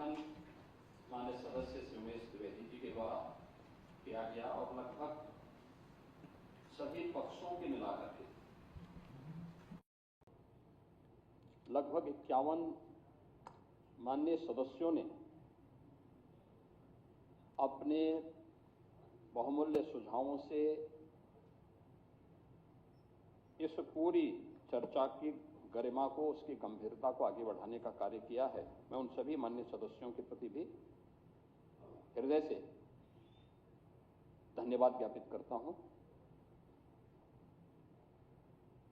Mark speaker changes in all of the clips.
Speaker 1: संबोधन माननीय सदस्य श्री उमेश द्विवेदी जी के द्वारा किया गया और लगभग सभी पक्षों के मिलाकर के लगभग 51 माननीय सदस्यों ने अपने बहुमूल्य सुझावों से इस पूरी चर्चा की गरिमा को, उसकी गंभीरता को आगे बढ़ाने का कार्य किया है। मैं उन सभी माननीय सदस्यों के प्रति भी हृदय से धन्यवाद ज्ञापित करता हूं।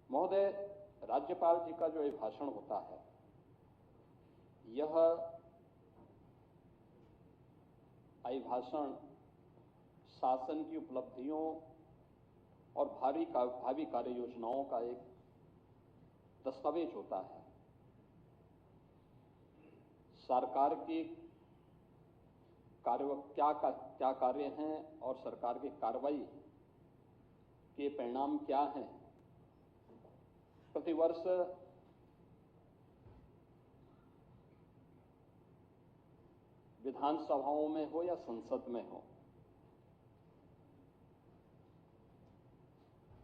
Speaker 1: महोदय, राज्यपाल जी का जो ये भाषण होता है, यह अभिभाषण शासन की उपलब्धियों और भावी कार्य योजनाओं का एक दस्तावेज होता है। सरकार की क्या कार्य हैं और सरकार की कार्रवाई के परिणाम क्या हैं, प्रतिवर्ष विधानसभाओं में हो या संसद में हो,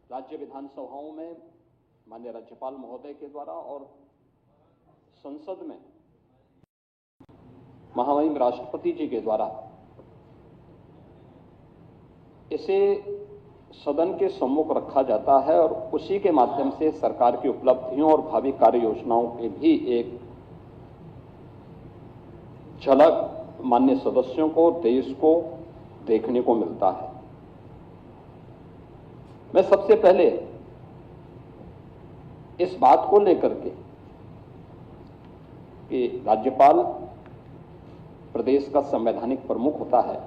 Speaker 1: राज्य विधानसभाओं में माननीय राज्यपाल महोदय के द्वारा और संसद में महामहिम राष्ट्रपति जी के द्वारा इसे सदन के सम्मुख रखा जाता है और उसी के माध्यम से सरकार की उपलब्धियों और भावी कार्य योजनाओं की भी एक झलक माननीय सदस्यों को, देश को देखने को मिलता है। मैं सबसे पहले इस बात को लेकर के कि राज्यपाल प्रदेश का संवैधानिक प्रमुख होता है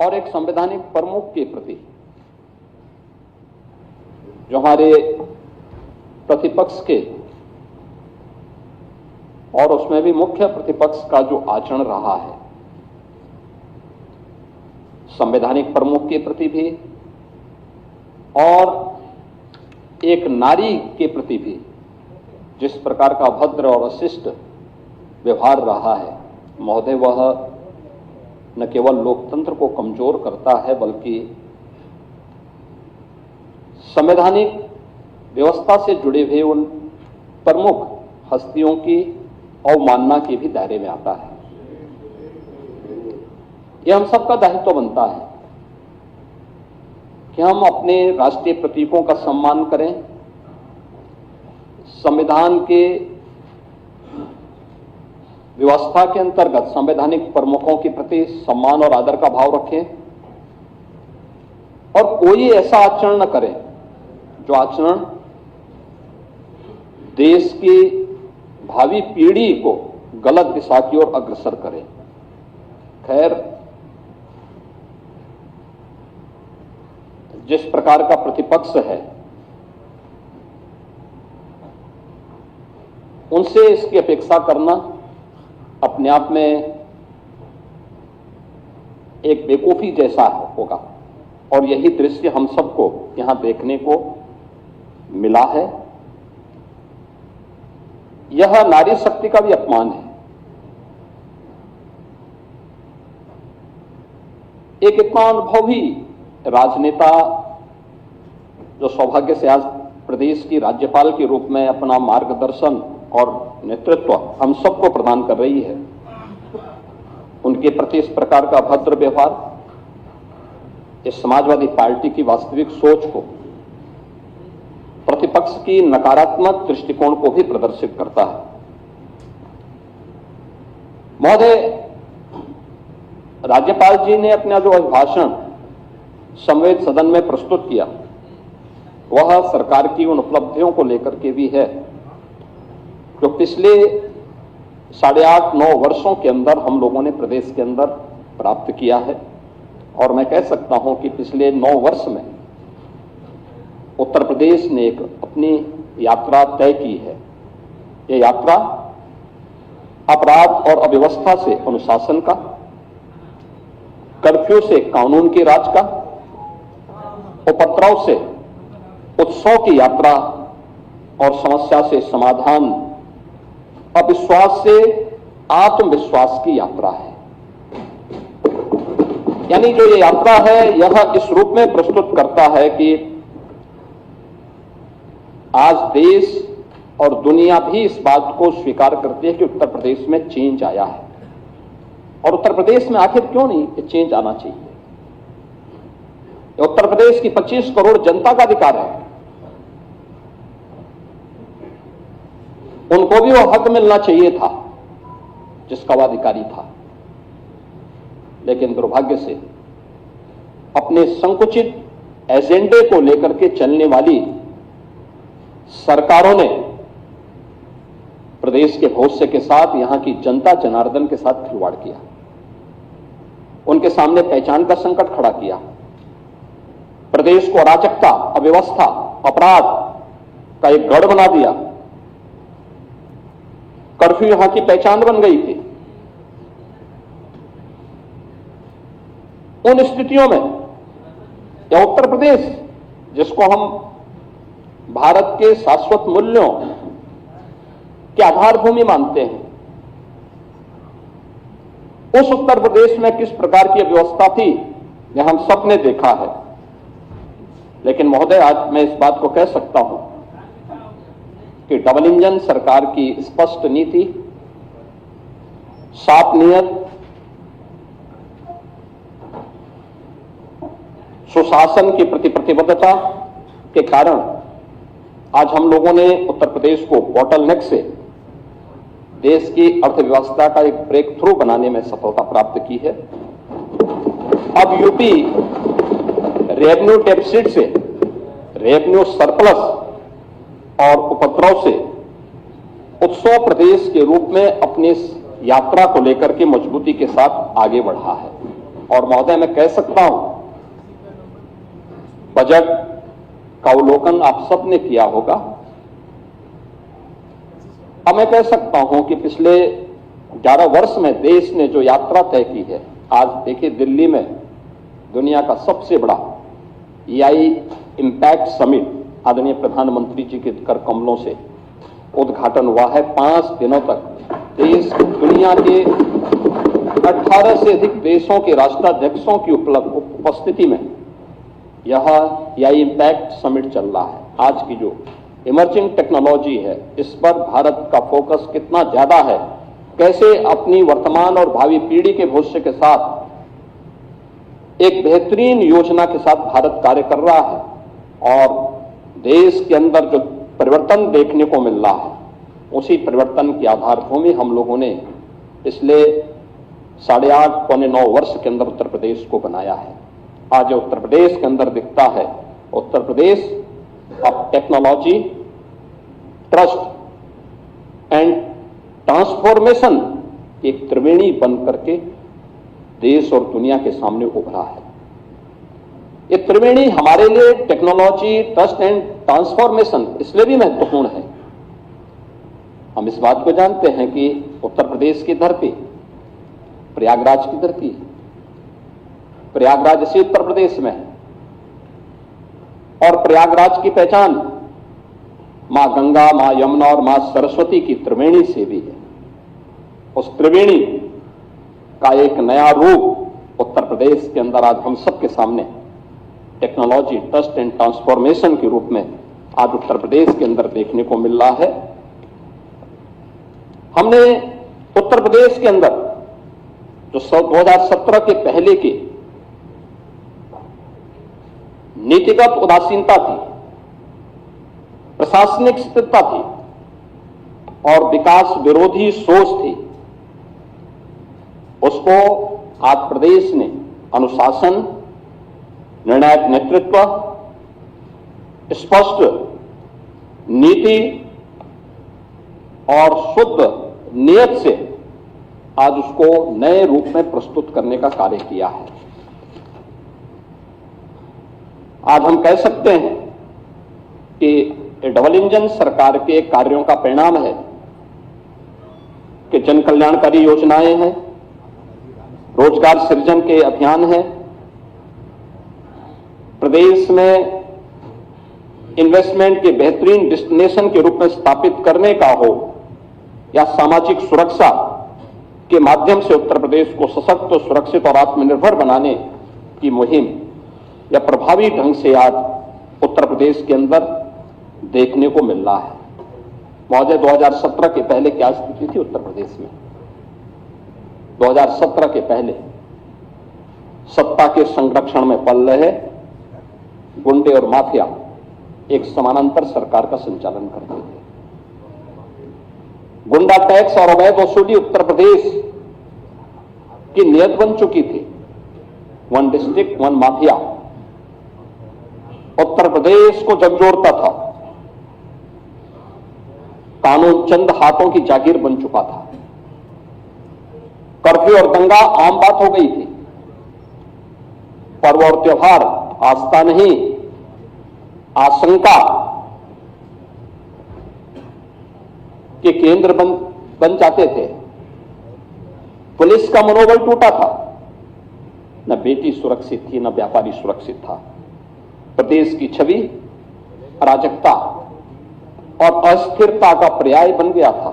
Speaker 1: और एक संवैधानिक प्रमुख के प्रति जो हमारे प्रतिपक्ष के और उसमें भी मुख्य प्रतिपक्ष का जो आचरण रहा है, संवैधानिक प्रमुख के प्रति भी और एक नारी के प्रति भी जिस प्रकार का अभद्र और अशिष्ट व्यवहार रहा है, महोदय, वह न केवल लोकतंत्र को कमजोर करता है बल्कि संवैधानिक व्यवस्था से जुड़े हुए उन प्रमुख हस्तियों की अवमानना के भी दायरे में आता है। यह हम सबका दायित्व बनता है कि हम अपने राष्ट्रीय प्रतीकों का सम्मान करें, संविधान के व्यवस्था के अंतर्गत संवैधानिक प्रमुखों के प्रति सम्मान और आदर का भाव रखें और कोई ऐसा आचरण न करें जो आचरण देश की भावी पीढ़ी को गलत दिशा की ओर अग्रसर करे। खैर, जिस प्रकार का प्रतिपक्ष है, उनसे इसकी अपेक्षा करना अपने आप में एक बेवकूफी जैसा होगा और यही दृश्य हम सबको यहां देखने को मिला है। यह नारी शक्ति का भी अपमान है। एक इतना अनुभवी राजनेता जो सौभाग्य से आज प्रदेश की राज्यपाल के रूप में अपना मार्गदर्शन और नेतृत्व हम सबको प्रदान कर रही है, उनके प्रति इस प्रकार का अभद्र व्यवहार इस समाजवादी पार्टी की वास्तविक सोच को, प्रतिपक्ष की नकारात्मक दृष्टिकोण को भी प्रदर्शित करता है। महोदय, राज्यपाल जी ने अपना जो अभिभाषण संवेद सदन में प्रस्तुत किया, वह सरकार की उन उपलब्धियों को लेकर के भी है जो पिछले 8.5-9 वर्षों के अंदर हम लोगों ने प्रदेश के अंदर प्राप्त किया है। और मैं कह सकता हूं कि पिछले 9 वर्ष में उत्तर प्रदेश ने एक अपनी यात्रा तय की है। यह यात्रा अपराध और अव्यवस्था से अनुशासन का, कर्फ्यू से कानून के राज का, उपद्रव से उत्सव की यात्रा और समस्या से समाधान अविश्वास से आत्मविश्वास की यात्रा है। यानी जो ये यात्रा है यह इस रूप में प्रस्तुत करता है कि आज देश और दुनिया भी इस बात को स्वीकार करती है कि उत्तर प्रदेश में चेंज आया है। और उत्तर प्रदेश में आखिर क्यों नहीं ये चेंज आना चाहिए? उत्तर प्रदेश की 25 करोड़ जनता का अधिकार है, उनको भी वो हक मिलना चाहिए था जिसका वो अधिकारी था। लेकिन दुर्भाग्य से अपने संकुचित एजेंडे को लेकर के चलने वाली सरकारों ने प्रदेश के भविष्य के साथ, यहां की जनता जनार्दन के साथ खिलवाड़ किया, उनके सामने पहचान का संकट खड़ा किया, प्रदेश को अराजकता, अव्यवस्था, अपराध का एक गढ़ बना दिया। कर्फ्यू यहां की पहचान बन गई थी। उन स्थितियों में या उत्तर प्रदेश जिसको हम भारत के शाश्वत मूल्यों के आधार भूमि मानते हैं, उस उत्तर प्रदेश में किस प्रकार की व्यवस्था थी यह हम सबने देखा है। लेकिन महोदय, आज मैं इस बात को कह सकता हूं कि डबल इंजन सरकार की स्पष्ट नीति, साफ नियत, सुशासन की प्रति प्रतिबद्धता के कारण आज हम लोगों ने उत्तर प्रदेश को बॉटलनेक से देश की अर्थव्यवस्था का एक ब्रेक थ्रू बनाने में सफलता प्राप्त की है। अब यूपी रेवेन्यू डेफिसिट से रेवेन्यू सरप्लस और उपद्रव से उत्सव प्रदेश के रूप में अपनी यात्रा को लेकर के मजबूती के साथ आगे बढ़ा है। और महोदय, मैं कह सकता हूं, बजट का अवलोकन आप सबने किया होगा। अब मैं कह सकता हूं कि पिछले 11 वर्ष में देश ने जो यात्रा तय की है, आज देखिए दिल्ली में दुनिया का सबसे बड़ा EI इम्पैक्ट समिट आदरणीय प्रधानमंत्री जी के कर कमलों से उद्घाटन हुआ है। 5 दिनों तक देश दुनिया के 18 से अधिक देशों के राष्ट्राध्यक्षों की उपस्थिति में यह EI इम्पैक्ट समिट चल रहा है। आज की जो इमर्जिंग टेक्नोलॉजी है, इस पर भारत का फोकस कितना ज्यादा है, कैसे अपनी वर्तमान और भावी पीढ़ी के भविष्य के साथ एक बेहतरीन योजना के साथ भारत कार्य कर रहा है। और देश के अंदर जो परिवर्तन देखने को मिल रहा है, उसी परिवर्तन की आधारभूमि हम लोगों ने पिछले 8.5 पौने 9 वर्ष के अंदर उत्तर प्रदेश को बनाया है। आज उत्तर प्रदेश के अंदर दिखता है, उत्तर प्रदेश अब टेक्नोलॉजी, ट्रस्ट एंड ट्रांसफॉर्मेशन की एक त्रिवेणी बन करके देश और दुनिया के सामने उभरा है। ये त्रिवेणी हमारे लिए टेक्नोलॉजी, ट्रस्ट एंड ट्रांसफॉर्मेशन इसलिए भी महत्वपूर्ण है। हम इस बात को जानते हैं कि उत्तर प्रदेश की धरती प्रयागराज की धरती है, प्रयागराज इसी उत्तर प्रदेश में है। और प्रयागराज की पहचान मां गंगा, मां यमुना और मां सरस्वती की त्रिवेणी से भी है। उस त्रिवेणी का एक नया रूप उत्तर प्रदेश के अंदर आज हम सबके सामने टेक्नोलॉजी, ट्रस्ट एंड ट्रांसफॉर्मेशन के रूप में आज उत्तर प्रदेश के अंदर देखने को मिल रहा है। हमने उत्तर प्रदेश के अंदर जो 2017 के पहले की नीतिगत उदासीनता थी, प्रशासनिक स्थिरता थी और विकास विरोधी सोच थी, उसको आज प्रदेश ने अनुशासन, निर्णायक नेतृत्व, स्पष्ट नीति और शुद्ध नियत से आज उसको नए रूप में प्रस्तुत करने का कार्य किया है। आज हम कह सकते हैं कि डबल इंजन सरकार के कार्यों का परिणाम है कि जन कल्याणकारी योजनाएं हैं, रोजगार सृजन के अभियान हैं, प्रदेश में इन्वेस्टमेंट के बेहतरीन डेस्टिनेशन के रूप में स्थापित करने का हो या सामाजिक सुरक्षा के माध्यम से उत्तर प्रदेश को सशक्त, सुरक्षित और आत्मनिर्भर बनाने की मुहिम या प्रभावी ढंग से आज उत्तर प्रदेश के अंदर देखने को मिल रहा है। महोदय, 2017 के पहले क्या स्थिति थी उत्तर प्रदेश में? 2017 के पहले सत्ता के संरक्षण में पल रहे गुंडे और माफिया एक समानांतर सरकार का संचालन करते थे। गुंडा टैक्स और अवैध वसूली उत्तर प्रदेश की नियत बन चुकी थी। One district one mafia Uttar Pradesh को झकझोरता था। कानून चंद हाथों की जागीर बन चुका था। कर्फ्यू और दंगा आम बात हो गई थी। पर्व और त्योहार आस्था नहीं, आशंका के केंद्र बन जाते थे। पुलिस का मनोबल टूटा था। न बेटी सुरक्षित थी, न व्यापारी सुरक्षित था। प्रदेश की छवि अराजकता और अस्थिरता का पर्याय बन गया था।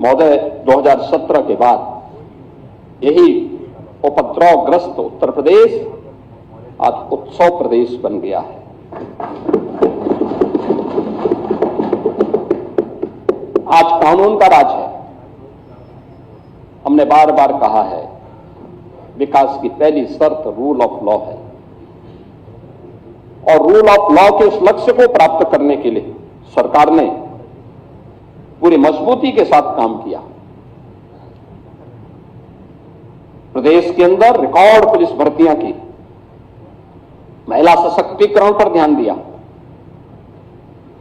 Speaker 1: महोदय, 2017 के बाद यही उपद्रवग्रस्त उत्तर प्रदेश आज उत्सव प्रदेश बन गया है। आज कानून का राज है। हमने बार बार कहा है, विकास की पहली शर्त रूल ऑफ लॉ है और रूल ऑफ लॉ के उस लक्ष्य को प्राप्त करने के लिए सरकार ने पूरी मजबूती के साथ काम किया। प्रदेश के अंदर रिकॉर्ड पुलिस भर्तियां की, महिला सशक्तिकरण पर ध्यान दिया,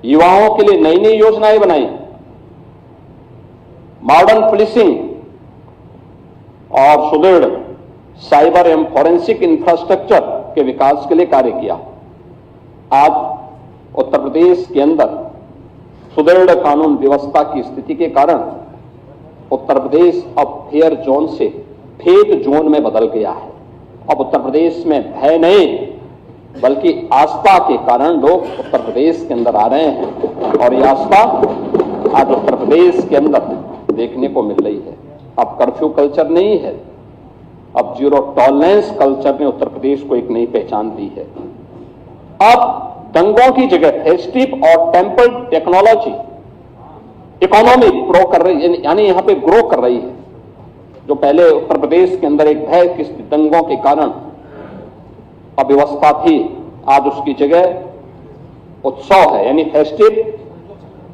Speaker 1: युवाओं के लिए नई नई योजनाएं बनाई, मॉडर्न पुलिसिंग और सुदृढ़ साइबर एवं फॉरेंसिक इंफ्रास्ट्रक्चर के विकास के लिए कार्य किया। आज उत्तर प्रदेश के अंदर सुदृढ़ कानून व्यवस्था की स्थिति के कारण उत्तर प्रदेश अब फेयर जोन से फेक जोन में बदल गया है। अब उत्तर प्रदेश में भय नहीं बल्कि आस्था के कारण लोग उत्तर प्रदेश के अंदर आ रहे हैं और यह आस्था आज उत्तर प्रदेश के अंदर देखने को मिल रही है। अब कर्फ्यू कल्चर नहीं है, अब जीरो टॉलरेंस कल्चर ने उत्तर प्रदेश को एक नई पहचान दी है। अब दंगों की जगह फेस्टिव और टेम्पल टेक्नोलॉजी इकोनॉमी ग्रो कर रही है, यानी यहां पे ग्रो कर रही है। जो पहले उत्तर प्रदेश के अंदर एक भय की दंगों के कारण अव्यवस्था थी, आज उसकी जगह उत्सव है, यानी फेस्टिव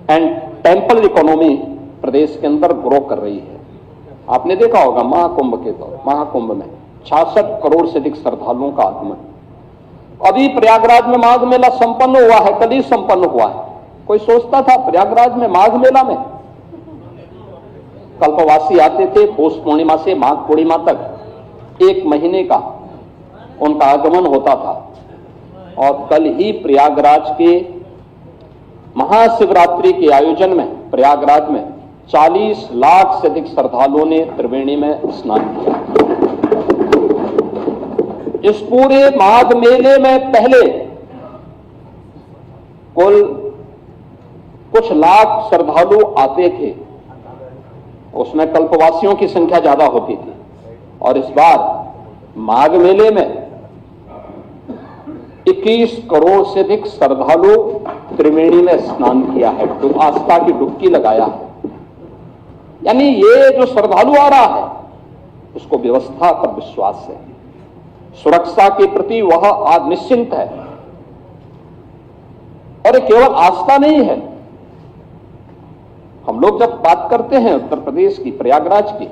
Speaker 1: एंड टेम्पल इकोनॉमी प्रदेश के अंदर ग्रो कर रही है। आपने देखा होगा महाकुंभ में 66 करोड़ से अधिक श्रद्धालुओं का आगमन। अभी प्रयागराज में माघ मेला संपन्न हुआ है, कल ही संपन्न हुआ है। कोई सोचता था प्रयागराज में माघ मेला में कल्पवासी आते थे, पौष पूर्णिमा से माघ पूर्णिमा तक 1 महीने का उनका आगमन होता था। और कल ही प्रयागराज के महाशिवरात्रि के आयोजन में प्रयागराज में 40 लाख से अधिक श्रद्धालुओं ने त्रिवेणी में स्नान किया। इस पूरे माघ मेले में पहले कुल कुछ लाख श्रद्धालु आते थे, उसमें कल्पवासियों की संख्या ज्यादा होती थी। और इस बार माघ मेले में 21 करोड़ से अधिक श्रद्धालु त्रिवेणी में स्नान किया है, तो आस्था की डुबकी लगाया है। यानी ये जो श्रद्धालु आ रहा है उसको व्यवस्था पर विश्वास है, सुरक्षा के प्रति वह आज निश्चिंत है। और ये केवल आस्था नहीं है। हम लोग जब बात करते हैं उत्तर प्रदेश की, प्रयागराज की,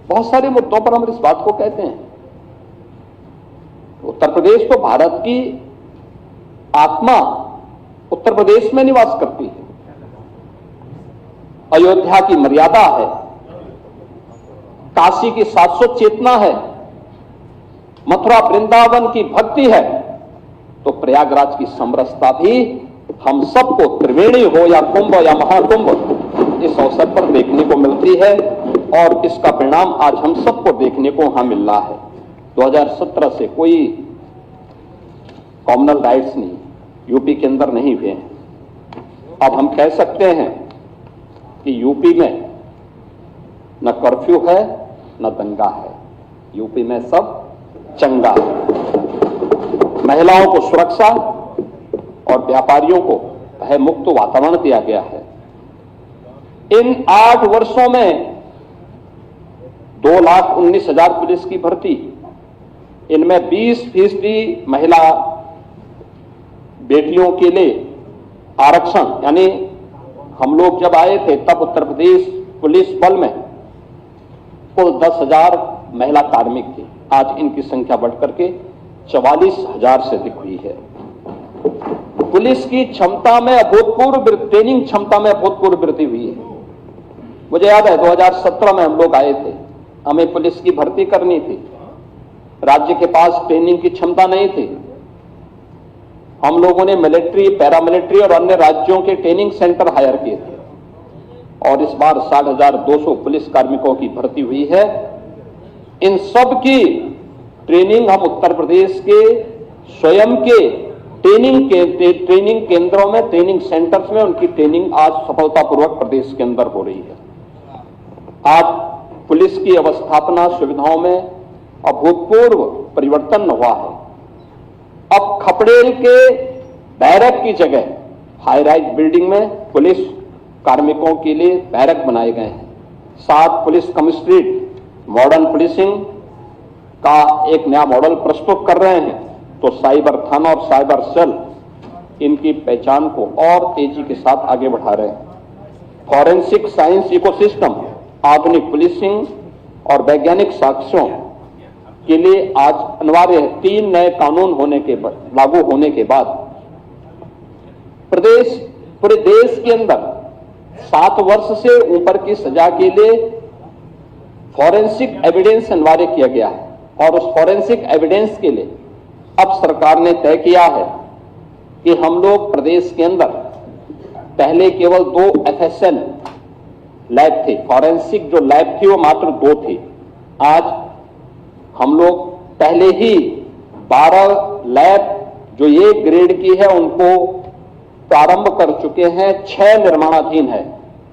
Speaker 1: बहुत सारे मुद्दों पर हम इस बात को कहते हैं। उत्तर प्रदेश तो भारत की आत्मा उत्तर प्रदेश में निवास करती है। अयोध्या की मर्यादा है, काशी की शाश्वत चेतना है, मथुरा वृंदावन की भक्ति है, तो प्रयागराज की समरसता भी हम सबको त्रिवेणी हो या कुंभ या महाकुंभ इस अवसर पर देखने को मिलती है। और इसका परिणाम आज हम सबको देखने को वहां मिल रहा है। 2017 से कोई कॉमनल राइट्स नहीं यूपी के अंदर नहीं हुए हैं। अब हम कह सकते हैं कि यूपी में न कर्फ्यू है न दंगा है, यूपी में सब चंगा है। महिलाओं को सुरक्षा और व्यापारियों को भय मुक्त वातावरण दिया गया है। इन 8 वर्षों में 2,19,000 पुलिस की भर्ती, इनमें 20% महिला बेटियों के लिए आरक्षण, यानी हम लोग जब आए थे तब उत्तर प्रदेश पुलिस बल में कुल 10,000 महिला कार्मिक थे। आज इनकी संख्या बढ़कर के 44,000 से अधिक हुई है। पुलिस की क्षमता में अभूतपूर्व, ट्रेनिंग क्षमता में अभूतपूर्व वृद्धि हुई है। मुझे याद है 2017 में हम लोग आए थे, हमें पुलिस की भर्ती करनी थी, राज्य के पास ट्रेनिंग की क्षमता नहीं थी। हम लोगों ने मिलिट्री, पैरामिलिट्री और अन्य राज्यों के ट्रेनिंग सेंटर हायर किए थे और इस बार 60,200 पुलिस कार्मिकों की भर्ती हुई है। इन सब की ट्रेनिंग हम उत्तर प्रदेश के स्वयं के ट्रेनिंग केंद्रों में, ट्रेनिंग सेंटर्स में उनकी ट्रेनिंग आज सफलतापूर्वक प्रदेश के अंदर हो रही है। आज पुलिस की अवस्थापना सुविधाओं में अभूतपूर्व परिवर्तन हुआ है। अब खपड़ेल के बैरक की जगह हाई राइज बिल्डिंग में पुलिस कार्मिकों के लिए बैरक बनाए गए हैं। 7 पुलिस कमिश्नरेट मॉडर्न पुलिसिंग का एक नया मॉडल प्रस्तुत कर रहे हैं। तो साइबर थाना और साइबर सेल इनकी पहचान को और तेजी के साथ आगे बढ़ा रहे हैं। फॉरेंसिक साइंस इकोसिस्टम, आधुनिक पुलिसिंग और वैज्ञानिक साक्ष्यों के लिए आज अनिवार्य है। 3 नए कानून लागू होने के बाद पूरे देश के अंदर 7 वर्ष से ऊपर की सजा के लिए फॉरेंसिक एविडेंस अनिवार्य किया गया है और उस फॉरेंसिक एविडेंस के लिए अब सरकार ने तय किया है कि हम लोग प्रदेश के अंदर पहले केवल 2 FSL लैब थे, फॉरेंसिक जो लैब थी वो मात्र 2 थी। आज हम लोग पहले ही 12 लैब जो ये ग्रेड की है उनको प्रारंभ कर चुके हैं, 6 निर्माणाधीन है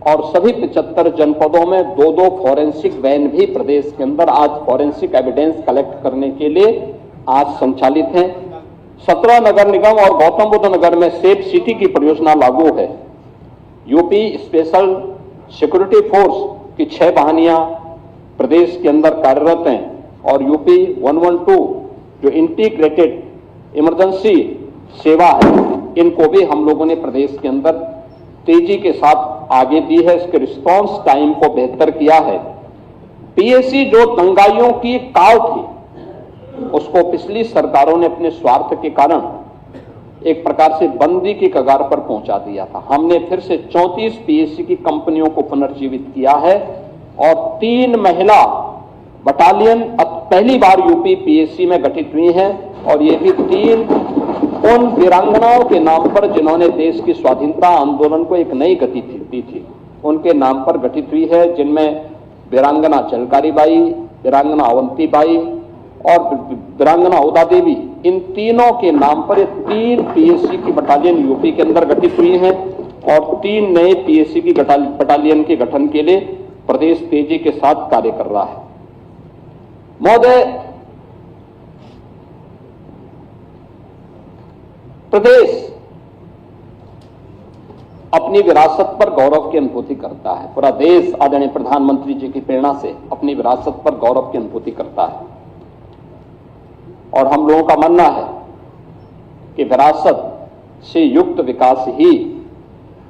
Speaker 1: और सभी 75 जनपदों में 2-2 फॉरेंसिक वैन भी प्रदेश के अंदर आज फॉरेंसिक एविडेंस कलेक्ट करने के लिए आज संचालित हैं। 17 नगर निगम और गौतम बुद्ध नगर में सेफ सिटी की परियोजना लागू है। यूपी स्पेशल सिक्योरिटी फोर्स की 6 वाहिनियां प्रदेश के अंदर कार्यरत हैं और यूपी 112 जो इंटीग्रेटेड इमरजेंसी सेवा है, इनको भी हम लोगों ने प्रदेश के अंदर तेजी के साथ आगे दी है। इसके रिस्पांस टाइम को बेहतर किया है। पीएसी जो दंगाइयों की काल थी उसको पिछली सरकारों ने अपने स्वार्थ के कारण एक प्रकार से बंदी की कगार पर पहुंचा दिया था। हमने फिर से 34 पीएसी की कंपनियों को पुनर्जीवित किया है और 3 महिला बटालियन पहली बार यूपी पीएसी में गठित हुई हैं और ये भी 3 उन वीरांगनाओं के नाम पर जिन्होंने देश की स्वाधीनता आंदोलन को एक नई गति दी थी, उनके नाम पर गठित हुई है, जिनमें वीरांगना चलकारी बाई, वीरांगना अवंती बाई और वीरांगना उदा देवी, इन तीनों के नाम पर 3 पीएससी की बटालियन यूपी के अंदर गठित हुई हैं और 3 नए पीएससी की बटालियन के गठन के लिए प्रदेश तेजी के साथ कार्य कर रहा है। महोदय, प्रदेश अपनी विरासत पर गौरव की अनुभूति करता है। पूरा देश आदरणीय प्रधानमंत्री जी की प्रेरणा से अपनी विरासत पर गौरव की अनुभूति करता है और हम लोगों का मानना है कि विरासत से युक्त विकास ही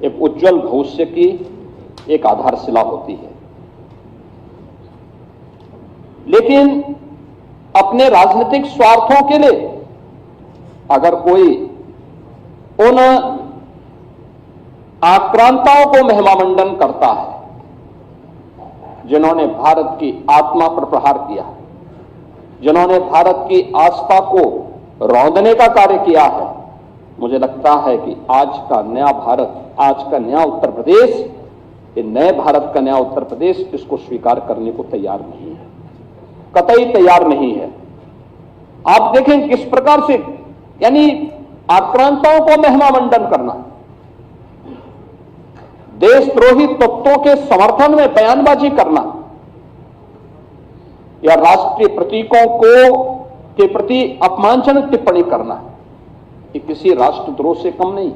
Speaker 1: एक उज्जवल भविष्य की एक आधारशिला होती है। लेकिन अपने राजनीतिक स्वार्थों के लिए अगर कोई उन आक्रांताओं को महिमामंडन करता है जिन्होंने भारत की आत्मा पर प्रहार किया, जिन्होंने भारत की आस्था को रौंदने का कार्य किया है, मुझे लगता है कि आज का नया भारत, आज का नया उत्तर प्रदेश, ये नए भारत का नया उत्तर प्रदेश इसको स्वीकार करने को तैयार नहीं है, कतई तैयार नहीं है। आप देखें किस प्रकार से, यानी आक्रांताओं को महिमामंडन करना, देशद्रोही तत्वों के समर्थन में बयानबाजी करना या राष्ट्रीय प्रतीकों के प्रति अपमानजनक टिप्पणी करना, ये किसी राष्ट्रद्रोह से कम नहीं।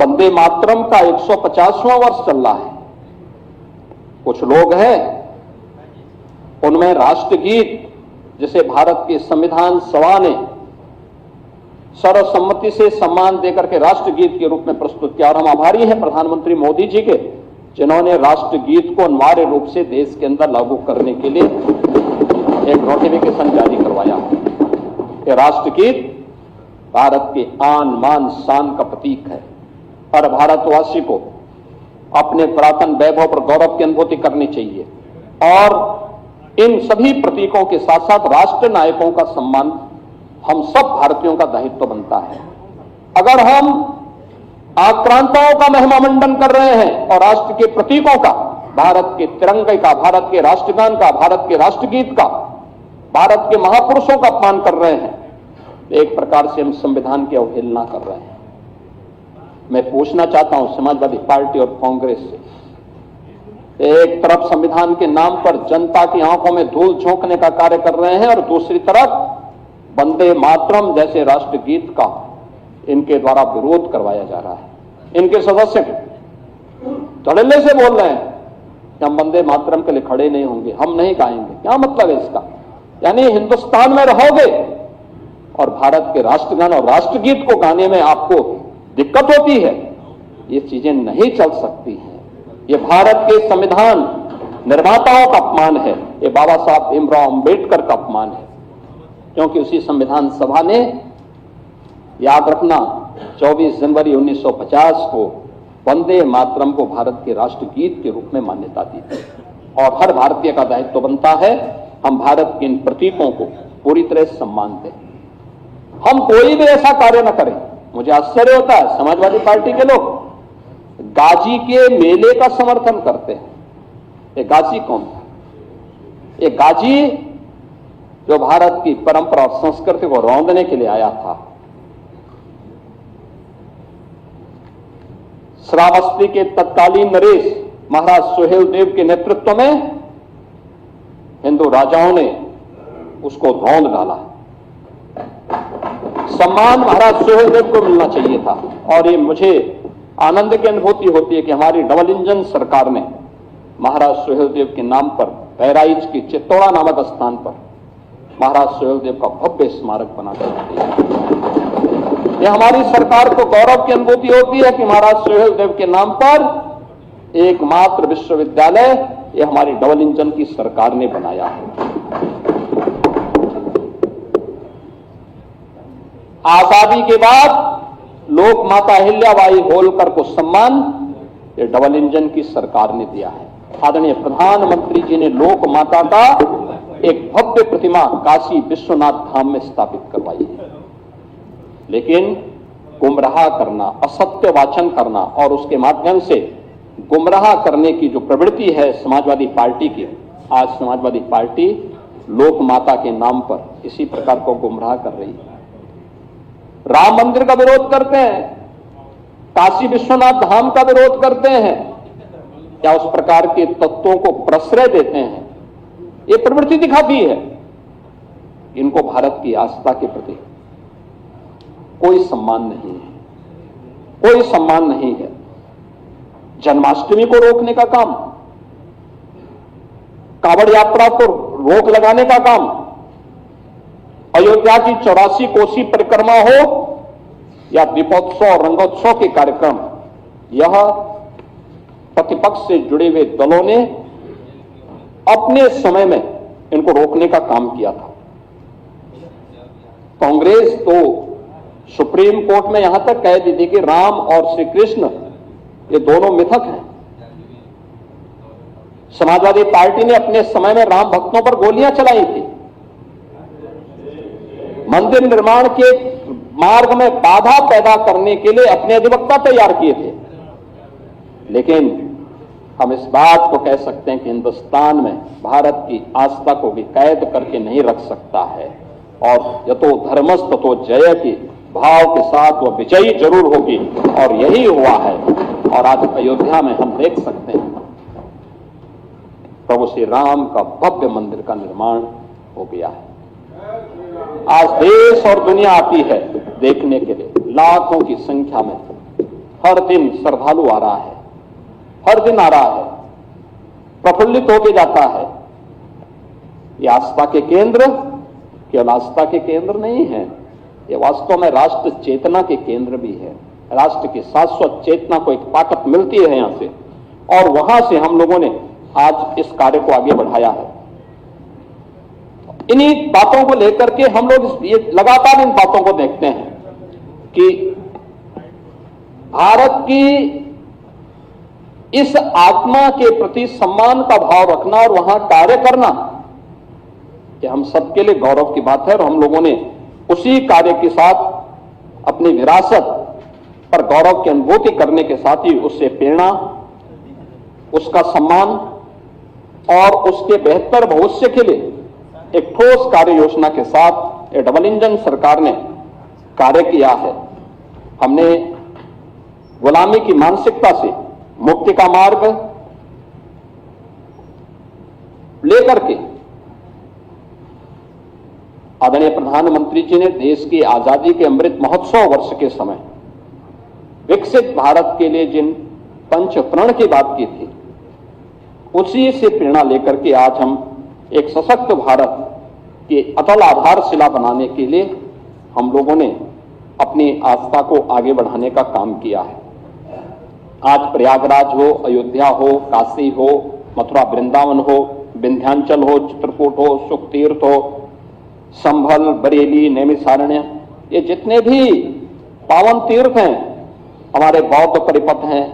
Speaker 1: वंदे मातरम का 150वां वर्ष चल रहा है। कुछ लोग हैं उनमें राष्ट्रगीत, जिसे भारत के संविधान सभा ने सर्वसम्मति से सम्मान देकर के राष्ट्रगीत के रूप में प्रस्तुत किया, और हम आभारी हैं प्रधानमंत्री मोदी जी के, जिन्होंने राष्ट्रगीत को अनिवार्य रूप से देश के अंदर लागू करने के लिए एक नोटिफिकेशन जारी करवाया। ये राष्ट्रगीत भारत के आन मान शान का प्रतीक है। हर भारतवासी को अपने पुरातन वैभव पर गौरव की अनुभूति करनी चाहिए, और इन सभी प्रतीकों के साथ साथ राष्ट्र नायकों का सम्मान हम सब भारतीयों का दायित्व बनता है। अगर हम आक्रांताओं का महिमा मंडन कर रहे हैं और राष्ट्र के प्रतीकों का, भारत के तिरंगे का, भारत के राष्ट्रगान का, भारत के राष्ट्रगीत का, भारत के महापुरुषों का अपमान कर रहे हैं, तो एक प्रकार से हम संविधान की अवहेलना कर रहे हैं। मैं पूछना चाहता हूं समाजवादी पार्टी और कांग्रेस से, एक तरफ संविधान के नाम पर जनता की आंखों में धूल झोंकने का कार्य कर रहे हैं, और दूसरी तरफ वंदे मातरम जैसे राष्ट्रगीत का इनके द्वारा विरोध करवाया जा रहा है। इनके सदस्य धड़ल्ले से बोल रहे हैं कि हम वंदे मातरम के लिए खड़े नहीं होंगे, हम नहीं गाएंगे। क्या मतलब है इसका? यानी हिंदुस्तान में रहोगे और भारत के राष्ट्रगान और राष्ट्रगीत को गाने में आपको दिक्कत होती है, ये चीजें नहीं चल सकती हैं। ये भारत के संविधान निर्माताओं का अपमान है, ये बाबा साहब भीमराव अंबेडकर का अपमान है, क्योंकि उसी संविधान सभा ने, याद रखना, 24 जनवरी 1950 को वंदे मातरम को भारत के राष्ट्रगीत के रूप में मान्यता दी थी। और हर भारतीय का दायित्व बनता है हम भारत के इन प्रतीकों को पूरी तरह सम्मान दें। हम कोई भी ऐसा कार्य न करें। मुझे आश्चर्य होता है, समाजवादी पार्टी के लोग गाजी के मेले का समर्थन करते हैं। ये गाजी कौन था? ये गाजी जो भारत की परंपरा और संस्कृति को रौंदने के लिए आया था। श्रावस्ती के तत्कालीन नरेश महाराज सुहेलदेव के नेतृत्व में हिंदू राजाओं ने उसको रौंद डाला। सम्मान महाराज सुहेलदेव को मिलना चाहिए था, और ये मुझे आनंद की अनुभूति होती है कि हमारी डबल इंजन सरकार ने महाराज सुहेलदेव के नाम पर बहराइच की चित्तौड़ा नामक स्थान पर महाराज सुहेलदेव का भव्य स्मारक बना दिया। यह हमारी सरकार को गौरव की अनुभूति होती है कि महाराज सुहेलदेव के नाम पर एकमात्र विश्वविद्यालय यह हमारी डबल इंजन की सरकार ने बनाया है। आजादी के बाद लोक माता अहिल्याबाई होलकर को सम्मान ये डबल इंजन की सरकार ने दिया है। आदरणीय प्रधानमंत्री जी ने लोक माता का एक भव्य प्रतिमा काशी विश्वनाथ धाम में स्थापित करवाई है। लेकिन गुमराह करना, असत्य वाचन करना और उसके माध्यम से गुमराह करने की जो प्रवृत्ति है समाजवादी पार्टी की, आज समाजवादी पार्टी लोक माता के नाम पर इसी प्रकार को गुमराह कर रही है। राम मंदिर का विरोध करते हैं, काशी विश्वनाथ धाम का विरोध करते हैं, या उस प्रकार के तत्वों को प्रश्रय देते हैं। ये प्रवृत्ति दिखाती है इनको भारत की आस्था के प्रति कोई सम्मान नहीं है, कोई सम्मान नहीं है। जन्माष्टमी को रोकने का काम, कांवड़ यात्रा को रोक लगाने का काम, अयोध्या की 84 कोसी परिक्रमा हो या दीपोत्सव रंगोत्सव के कार्यक्रम, यह प्रतिपक्ष से जुड़े हुए दलों ने अपने समय में इनको रोकने का काम किया था। कांग्रेस तो सुप्रीम कोर्ट में यहां तक कह दी थी कि राम और श्री कृष्ण ये दोनों मिथक हैं। समाजवादी पार्टी ने अपने समय में राम भक्तों पर गोलियां चलाई थी, मंदिर निर्माण के मार्ग में बाधा पैदा करने के लिए अपने अधिवक्ता तैयार किए थे। लेकिन हम इस बात को कह सकते हैं कि हिंदुस्तान में भारत की आस्था को भी कैद करके नहीं रख सकता है, और यतो धर्मस् ततो जयति, भाव के साथ वह विजयी जरूर होगी, और यही हुआ है। और आज अयोध्या में हम देख सकते हैं प्रभु श्री राम का भव्य मंदिर का निर्माण हो गया है। आज देश और दुनिया आती है देखने के लिए, लाखों की संख्या में हर दिन श्रद्धालु आ रहा है, हर दिन आ रहा है, प्रफुल्लित होके जाता है। ये आस्था के केंद्र केवल आस्था के केंद्र नहीं है, ये वास्तव में राष्ट्र चेतना के केंद्र भी है। राष्ट्र की शाश्वत चेतना को एक ताकत मिलती है यहां से, और वहां से हम लोगों ने आज इस कार्य को आगे बढ़ाया है। इन्हीं बातों को लेकर के हम लोग लगातार इन बातों को देखते हैं कि भारत की इस आत्मा के प्रति सम्मान का भाव रखना और वहां कार्य करना, यह हम सबके लिए गौरव की बात है। और हम लोगों ने उसी कार्य के साथ अपनी विरासत पर गौरव की अनुभूति करने के साथ ही उससे प्रेरणा, उसका सम्मान और उसके बेहतर भविष्य के लिए एक ठोस कार्य योजना के साथ एक डबल इंजन सरकार ने कार्य किया है। हमने गुलामी की मानसिकता से मुक्ति का मार्ग लेकर के आदरणीय प्रधानमंत्री जी ने देश की आजादी के अमृत महोत्सव वर्ष के समय विकसित भारत के लिए जिन पंच प्रण की बात की थी, उसी से प्रेरणा लेकर के आज हम एक सशक्त भारत की अटल आधारशिला बनाने के लिए हम लोगों ने अपनी आस्था को आगे बढ़ाने का काम किया है। आज प्रयागराज हो, अयोध्या हो, काशी हो, मथुरा वृंदावन हो, विंध्याचल हो, चित्रकूट हो, सुखतीर्थ हो, संभल, बरेली, नैमिषारण्य, ये जितने भी पावन तीर्थ हैं, हमारे बौद्ध परिपथ हैं,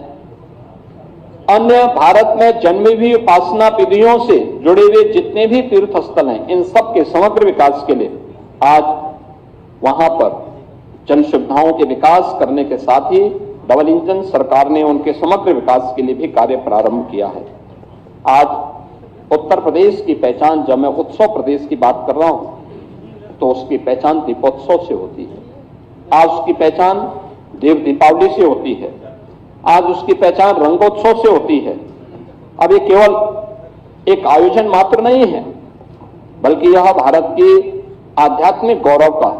Speaker 1: अन्य भारत में जन्मी हुई उपासना विधियों से जुड़े हुए जितने भी तीर्थ स्थल हैं, इन सब के समग्र विकास के लिए आज वहां पर जन सुविधाओं के विकास करने के साथ ही डबल इंजन सरकार ने उनके समग्र विकास के लिए भी कार्य प्रारंभ किया है। आज उत्तर प्रदेश की पहचान, जब मैं उत्सव प्रदेश की बात कर रहा हूं तो उसकी पहचान दीपोत्सव से होती है। आज उसकी पहचान देव दीपावली से होती है, आज उसकी पहचान रंगोत्सव से होती है। अब ये केवल एक आयोजन मात्र नहीं है, बल्कि यह भारत की आध्यात्मिक गौरव का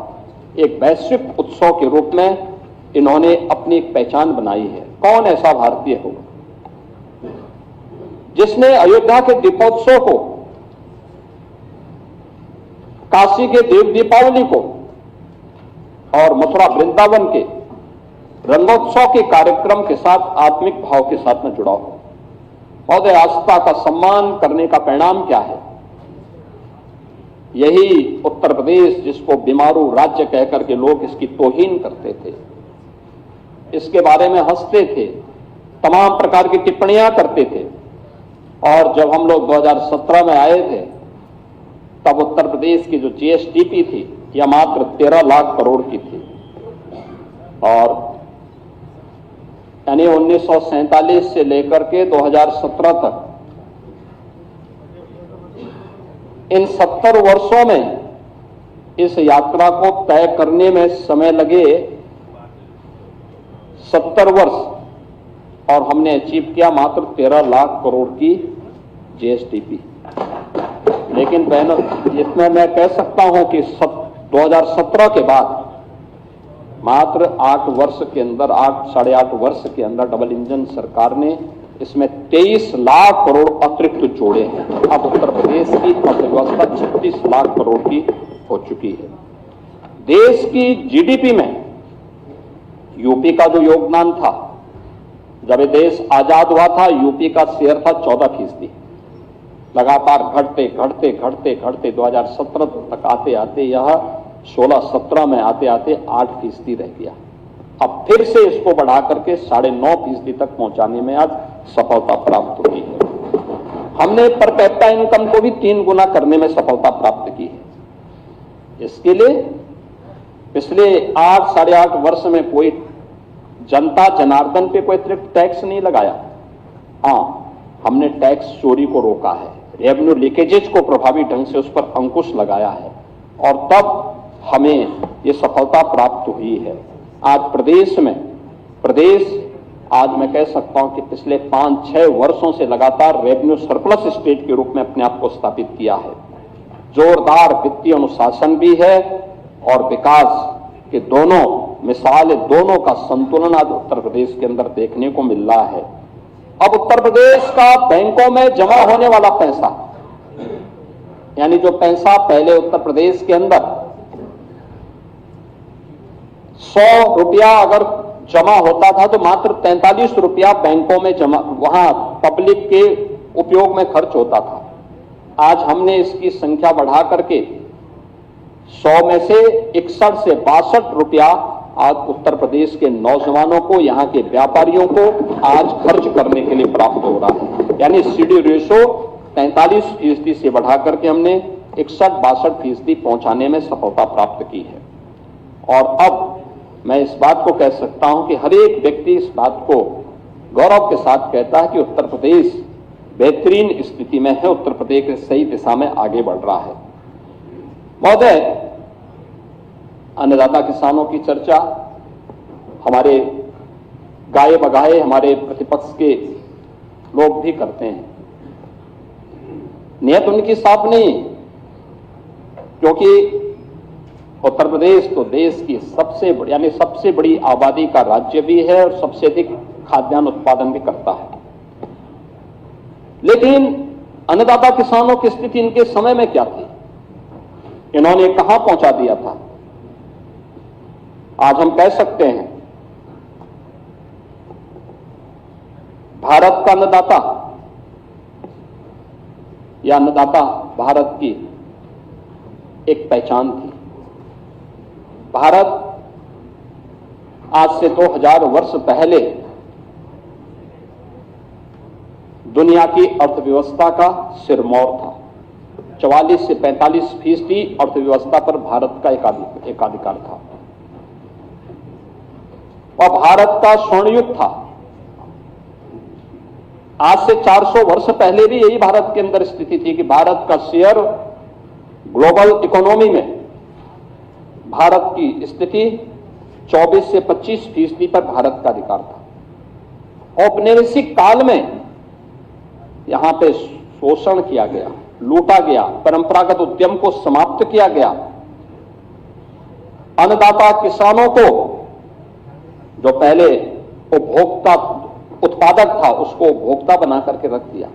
Speaker 1: एक वैश्विक उत्सव के रूप में इन्होंने अपनी एक पहचान बनाई है। कौन ऐसा भारतीय होगा जिसने अयोध्या के दीपोत्सव को, काशी के देव दीपावली को और मथुरा वृंदावन के रंगोत्सव के कार्यक्रम के साथ आत्मिक भाव के साथ में जुड़ा हो। और आस्था का सम्मान करने का परिणाम क्या है? यही उत्तर प्रदेश, जिसको बीमारू राज्य कहकर के लोग इसकी तौहीन करते थे, इसके बारे में हंसते थे, तमाम प्रकार की टिप्पणियां करते थे, और जब हम लोग 2017 में आए थे तब उत्तर प्रदेश की जो जीएसडीपी थी यह मात्र 13 लाख करोड़ की थी। और यानी 1947 से लेकर के 2017 तक इन 70 वर्षों में इस यात्रा को तय करने में समय लगे 70 वर्ष, और हमने अचीव किया मात्र 13 लाख करोड़ की जीएसडीपी। लेकिन बहनों, इसमें मैं कह सकता हूं कि 2017 के बाद मात्र 8 वर्ष के अंदर, 8-8.5 वर्ष के अंदर डबल इंजन सरकार ने इसमें 23 लाख करोड़ अतिरिक्त जोड़े हैं। अब उत्तर प्रदेश की अर्थव्यवस्था 36 लाख करोड़ की हो चुकी है। देश की जीडीपी में यूपी का जो योगदान था, जब ये देश आजाद हुआ था, यूपी का शेयर था 14%। लगातार घटते घटते घटते घटते 2017 तक आते आते यह 16-17 में आते आते 8% रह गया। अब फिर से इसको बढ़ा करके 9.5% तक पहुंचाने में आज सफलता प्राप्त हुई है। हमने पर कैपिटा इनकम को भी 3 गुना करने में सफलता प्राप्त की है। इसके लिए पिछले 8-8.5 वर्ष में कोई जनता जनार्दन पे कोई अतिरिक्त टैक्स नहीं लगाया। हाँ, हमने टैक्स चोरी को रोका है, रेवेन्यू लीकेजेस को प्रभावी ढंग से उस पर अंकुश लगाया है, और तब हमें ये सफलता प्राप्त हुई है। आज प्रदेश आज मैं कह सकता हूं कि पिछले 5-6 वर्षों से लगातार रेवेन्यू सरप्लस स्टेट के रूप में अपने आप को स्थापित किया है। जोरदार वित्तीय अनुशासन भी है और विकास के दोनों मिसाल, दोनों का संतुलन आज उत्तर प्रदेश के अंदर देखने को मिल रहा है। अब उत्तर प्रदेश का बैंकों में जमा होने वाला पैसा, यानी जो पैसा पहले उत्तर प्रदेश के अंदर 100 रुपया अगर जमा होता था तो मात्र 43 रुपया बैंकों में जमा, वहां पब्लिक के उपयोग में खर्च होता था। आज हमने इसकी संख्या बढ़ा करके 100 में से 61 से 62 रुपया आज उत्तर प्रदेश के नौजवानों को, यहां के व्यापारियों को आज खर्च करने के लिए प्राप्त हो रहा है। यानी सीडी रेशो 43% से बढ़ा करके हमने 61-62% पहुंचाने में सफलता प्राप्त की है। और अब मैं इस बात को कह सकता हूं कि हर एक व्यक्ति इस बात को गौरव के साथ कहता है कि उत्तर प्रदेश बेहतरीन स्थिति में है, उत्तर प्रदेश सही दिशा में आगे बढ़ रहा है। महोदय, अन्नदाता किसानों की चर्चा हमारे गाए बगाए हमारे प्रतिपक्ष के लोग भी करते हैं। नियत उनकी साफ नहीं, क्योंकि उत्तर प्रदेश तो देश की सबसे बड़ी आबादी का राज्य भी है और सबसे अधिक खाद्यान्न उत्पादन भी करता है। लेकिन अन्नदाता किसानों की स्थिति इनके समय में क्या थी, इन्होंने कहां पहुंचा दिया था? आज हम कह सकते हैं भारत का अन्नदाता या अन्नदाता भारत की एक पहचान थी। भारत आज से 2000 वर्ष पहले दुनिया की अर्थव्यवस्था का सिरमौर था। 44 से 45% अर्थव्यवस्था पर भारत का एकाधिकार था और भारत का स्वर्ण युग था। आज से 400 वर्ष पहले भी यही भारत के अंदर स्थिति थी कि भारत का शेयर ग्लोबल इकोनॉमी में भारत की स्थिति 24 से 25% पर भारत का अधिकार था। औपनिवेशिक काल में यहां पे शोषण किया गया, लूटा गया, परंपरागत उद्यम को समाप्त किया गया। अन्नदाता किसानों को जो पहले उत्पादक था उसको उपभोक्ता बना करके रख दिया।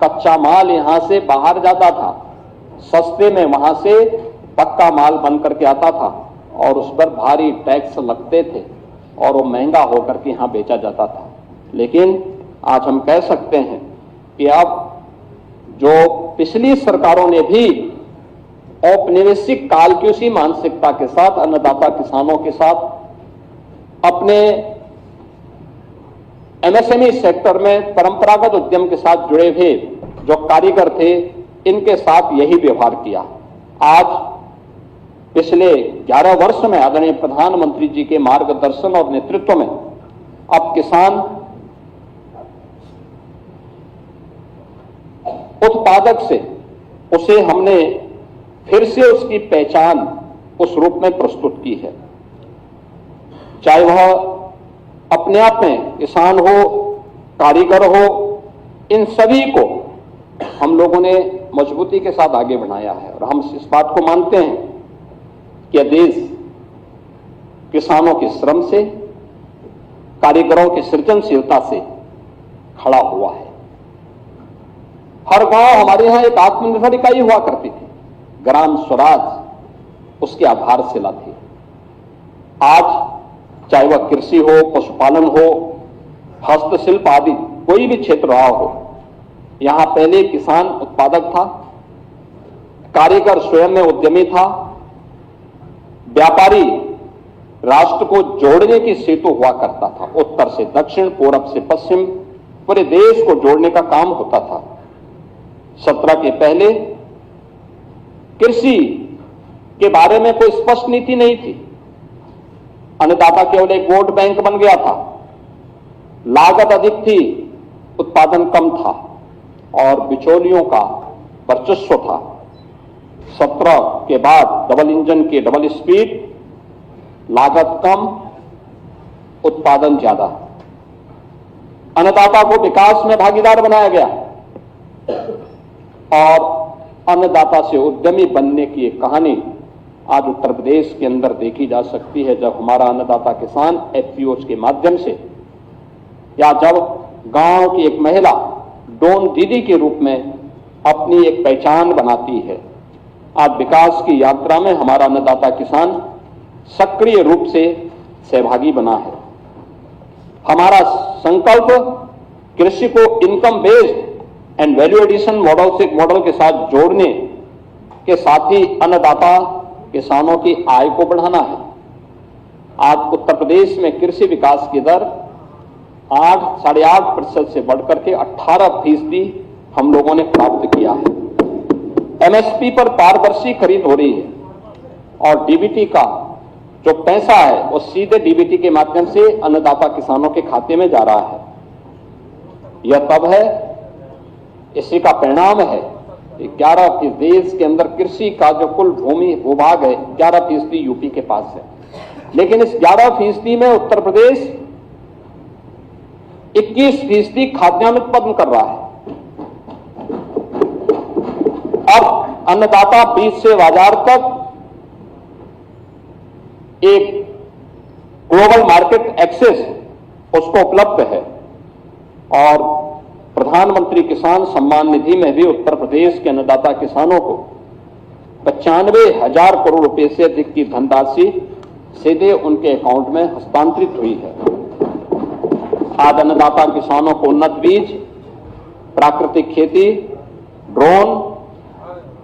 Speaker 1: कच्चा माल यहां से बाहर जाता था, सस्ते में वहां से पक्का माल बन करके आता था और उस पर भारी टैक्स लगते थे और वो महंगा होकर के यहां बेचा जाता था। लेकिन आज हम कह सकते हैं कि अब जो पिछली सरकारों ने भी औपनिवेशिक काल की उसी मानसिकता के साथ अन्नदाता किसानों के साथ अपने एमएसएमई सेक्टर में परंपरागत उद्यम के साथ जुड़े हुए जो कारीगर थे, इनके साथ यही व्यवहार किया। आज पिछले 11 वर्ष में आदरणीय प्रधानमंत्री जी के मार्गदर्शन और नेतृत्व में अब किसान उत्पादक से उसे हमने फिर से उसकी पहचान उस रूप में प्रस्तुत की है। चाहे वह अपने आप में किसान हो, कारीगर हो, इन सभी को हम लोगों ने मजबूती के साथ आगे बढ़ाया है और हम इस बात को मानते हैं कि देश किसानों के श्रम से, कारीगरों की सृजनशीलता से खड़ा हुआ है। हर गांव हमारे यहां एक आत्मनिर्भर इकाई हुआ करती थी, ग्राम स्वराज उसकी आधारशिला थी। आज चाहे वह कृषि हो, पशुपालन हो, हस्तशिल्प आदि कोई भी क्षेत्र रहा हो, यहां पहले किसान उत्पादक था, कारीगर स्वयं में उद्यमी था, व्यापारी राष्ट्र को जोड़ने की सेतु हुआ करता था। उत्तर से दक्षिण, पूरब से पश्चिम, पूरे देश को जोड़ने का काम होता था। 17 के पहले कृषि के बारे में कोई स्पष्ट नीति नहीं थी। अन्नदाता केवल एक वोट बैंक बन गया था, लागत अधिक थी, उत्पादन कम था और बिचौलियों का वर्चस्व था। 17 के बाद डबल इंजन की डबल स्पीड लागत कम, उत्पादन ज्यादा। अन्नदाता को विकास में भागीदार बनाया गया और अन्नदाता से उद्यमी बनने की एक कहानी आज उत्तर प्रदेश के अंदर देखी जा सकती है, जब हमारा अन्नदाता किसान एफपीओज के माध्यम से, या जब गांव की एक महिला डोन दीदी के रूप में अपनी एक पहचान बनाती है। आज विकास की यात्रा में हमारा अन्नदाता किसान सक्रिय रूप से सहभागी बना है। हमारा संकल्प कृषि को income based and value edition model के साथ जोड़ने के साथ ही अन्नदाता किसानों की आय को बढ़ाना है। आज उत्तर प्रदेश में कृषि विकास की दर 8-8.5% से बढ़कर के 18% हम लोगों ने प्राप्त किया है। एमएसपी पर पारदर्शी खरीद हो रही है और डीबीटी का जो पैसा है वो सीधे डीबीटी के माध्यम से अन्नदाता किसानों के खाते में जा रहा है। यह तब है, इसी का परिणाम है 11% देश के अंदर कृषि का जो कुल भूमि भूभाग है 11% यूपी के पास है, लेकिन इस 11% में उत्तर प्रदेश 21% खाद्यान्न उत्पादन कर रहा है। अब अन्नदाता बीज से बाजार तक एक ग्लोबल मार्केट एक्सेस उसको उपलब्ध है और प्रधानमंत्री किसान सम्मान निधि में भी उत्तर प्रदेश के अन्नदाता किसानों को 95,000 करोड़ रुपए से अधिक की धनराशि सीधे उनके अकाउंट में हस्तांतरित हुई है। आज अन्नदाता किसानों को उन्नत बीज, प्राकृतिक खेती, ड्रोन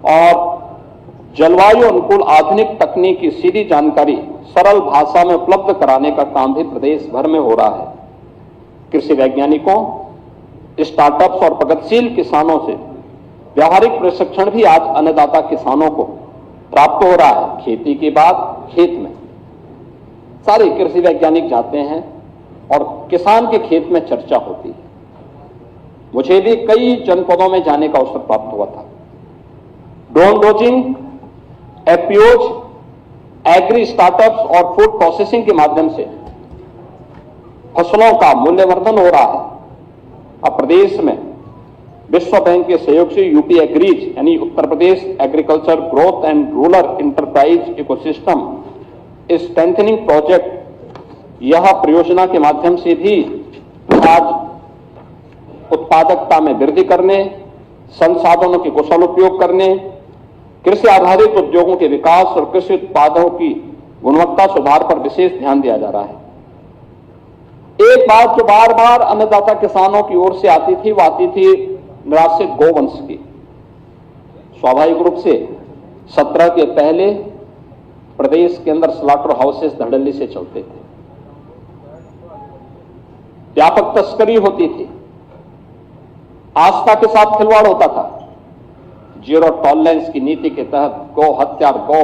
Speaker 1: और जलवायु अनुकूल आधुनिक तकनीक की सीधी जानकारी सरल भाषा में उपलब्ध कराने का काम भी प्रदेश भर में हो रहा है। कृषि वैज्ञानिकों, स्टार्टअप्स और प्रगतिशील किसानों से व्यावहारिक प्रशिक्षण भी आज अन्नदाता किसानों को प्राप्त हो रहा है। खेती के बाद खेत में सारे कृषि वैज्ञानिक जाते हैं और किसान के खेत में चर्चा होती है। मुझे भी कई जनपदों में जाने का अवसर प्राप्त हुआ था। ड्रोन रोजिंग, एफपीओज, एग्री स्टार्टअप्स और फूड प्रोसेसिंग के माध्यम से फसलों का मूल्यवर्धन हो रहा है। अब प्रदेश में विश्व बैंक के सहयोग से यूपी एग्रीज यानी Uttar Pradesh agriculture growth and rural enterprise ecosystem strengthening project, यह परियोजना के माध्यम से भी आज उत्पादकता में वृद्धि करने, संसाधनों के कुशल उपयोग करने, कृषि आधारित उद्योगों के विकास और कृषि उत्पादों की गुणवत्ता सुधार पर विशेष ध्यान दिया जा रहा है। एक बात जो बार बार अन्नदाता किसानों की ओर से आती थी, वो आती थी निराश्रित गोवंश की। स्वाभाविक रूप से 17 के पहले प्रदेश के अंदर स्लॉटर हाउसेस धड़ल्ले से चलते थे, व्यापक तस्करी होती थी, आस्था के साथ खिलवाड़ होता था। जीरो टॉलरेंस की नीति के तहत गौ हत्या और गौ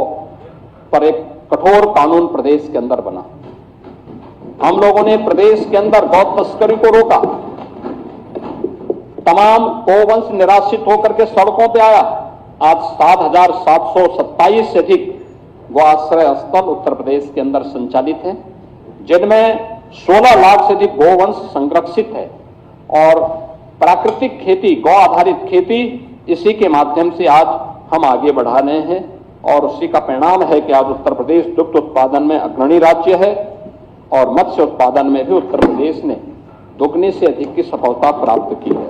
Speaker 1: पर एक कठोर कानून प्रदेश के अंदर बना। हम लोगों ने प्रदेश के अंदर गौ तस्करी को रोका। तमाम गोवंश निराश्रित होकर के सड़कों पे आया। आज 7,727 से अधिक गौ आश्रय स्थल उत्तर प्रदेश के अंदर संचालित हैं, जिनमें 16 लाख से अधिक गोवंश संरक्षित है और प्राकृतिक खेती, गौ आधारित खेती, इसी के माध्यम से आज हम आगे बढ़ा रहे हैं और उसी का परिणाम है कि आज उत्तर प्रदेश दुग्ध उत्पादन में अग्रणी राज्य है और मत्स्य उत्पादन में भी उत्तर प्रदेश ने दुगने से अधिक की सफलता प्राप्त की है।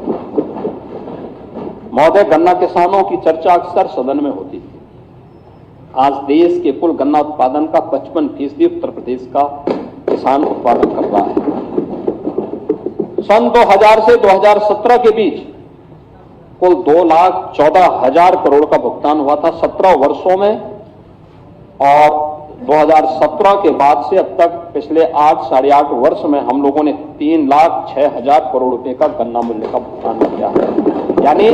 Speaker 1: महोदय, गन्ना किसानों की चर्चा अक्सर सदन में होती थी। आज देश के कुल गन्ना उत्पादन का 55% उत्तर प्रदेश का किसान उत्पादन कर रहा है। सन 2000 से 2017 के बीच कुल 2,14,000 करोड़ का भुगतान हुआ था 17 वर्षों में, और 2017 के बाद से अब तक पिछले 8-8.5 वर्ष में हम लोगों ने 3,06,000 करोड़ रुपए का गन्ना मूल्य का भुगतान किया है, यानी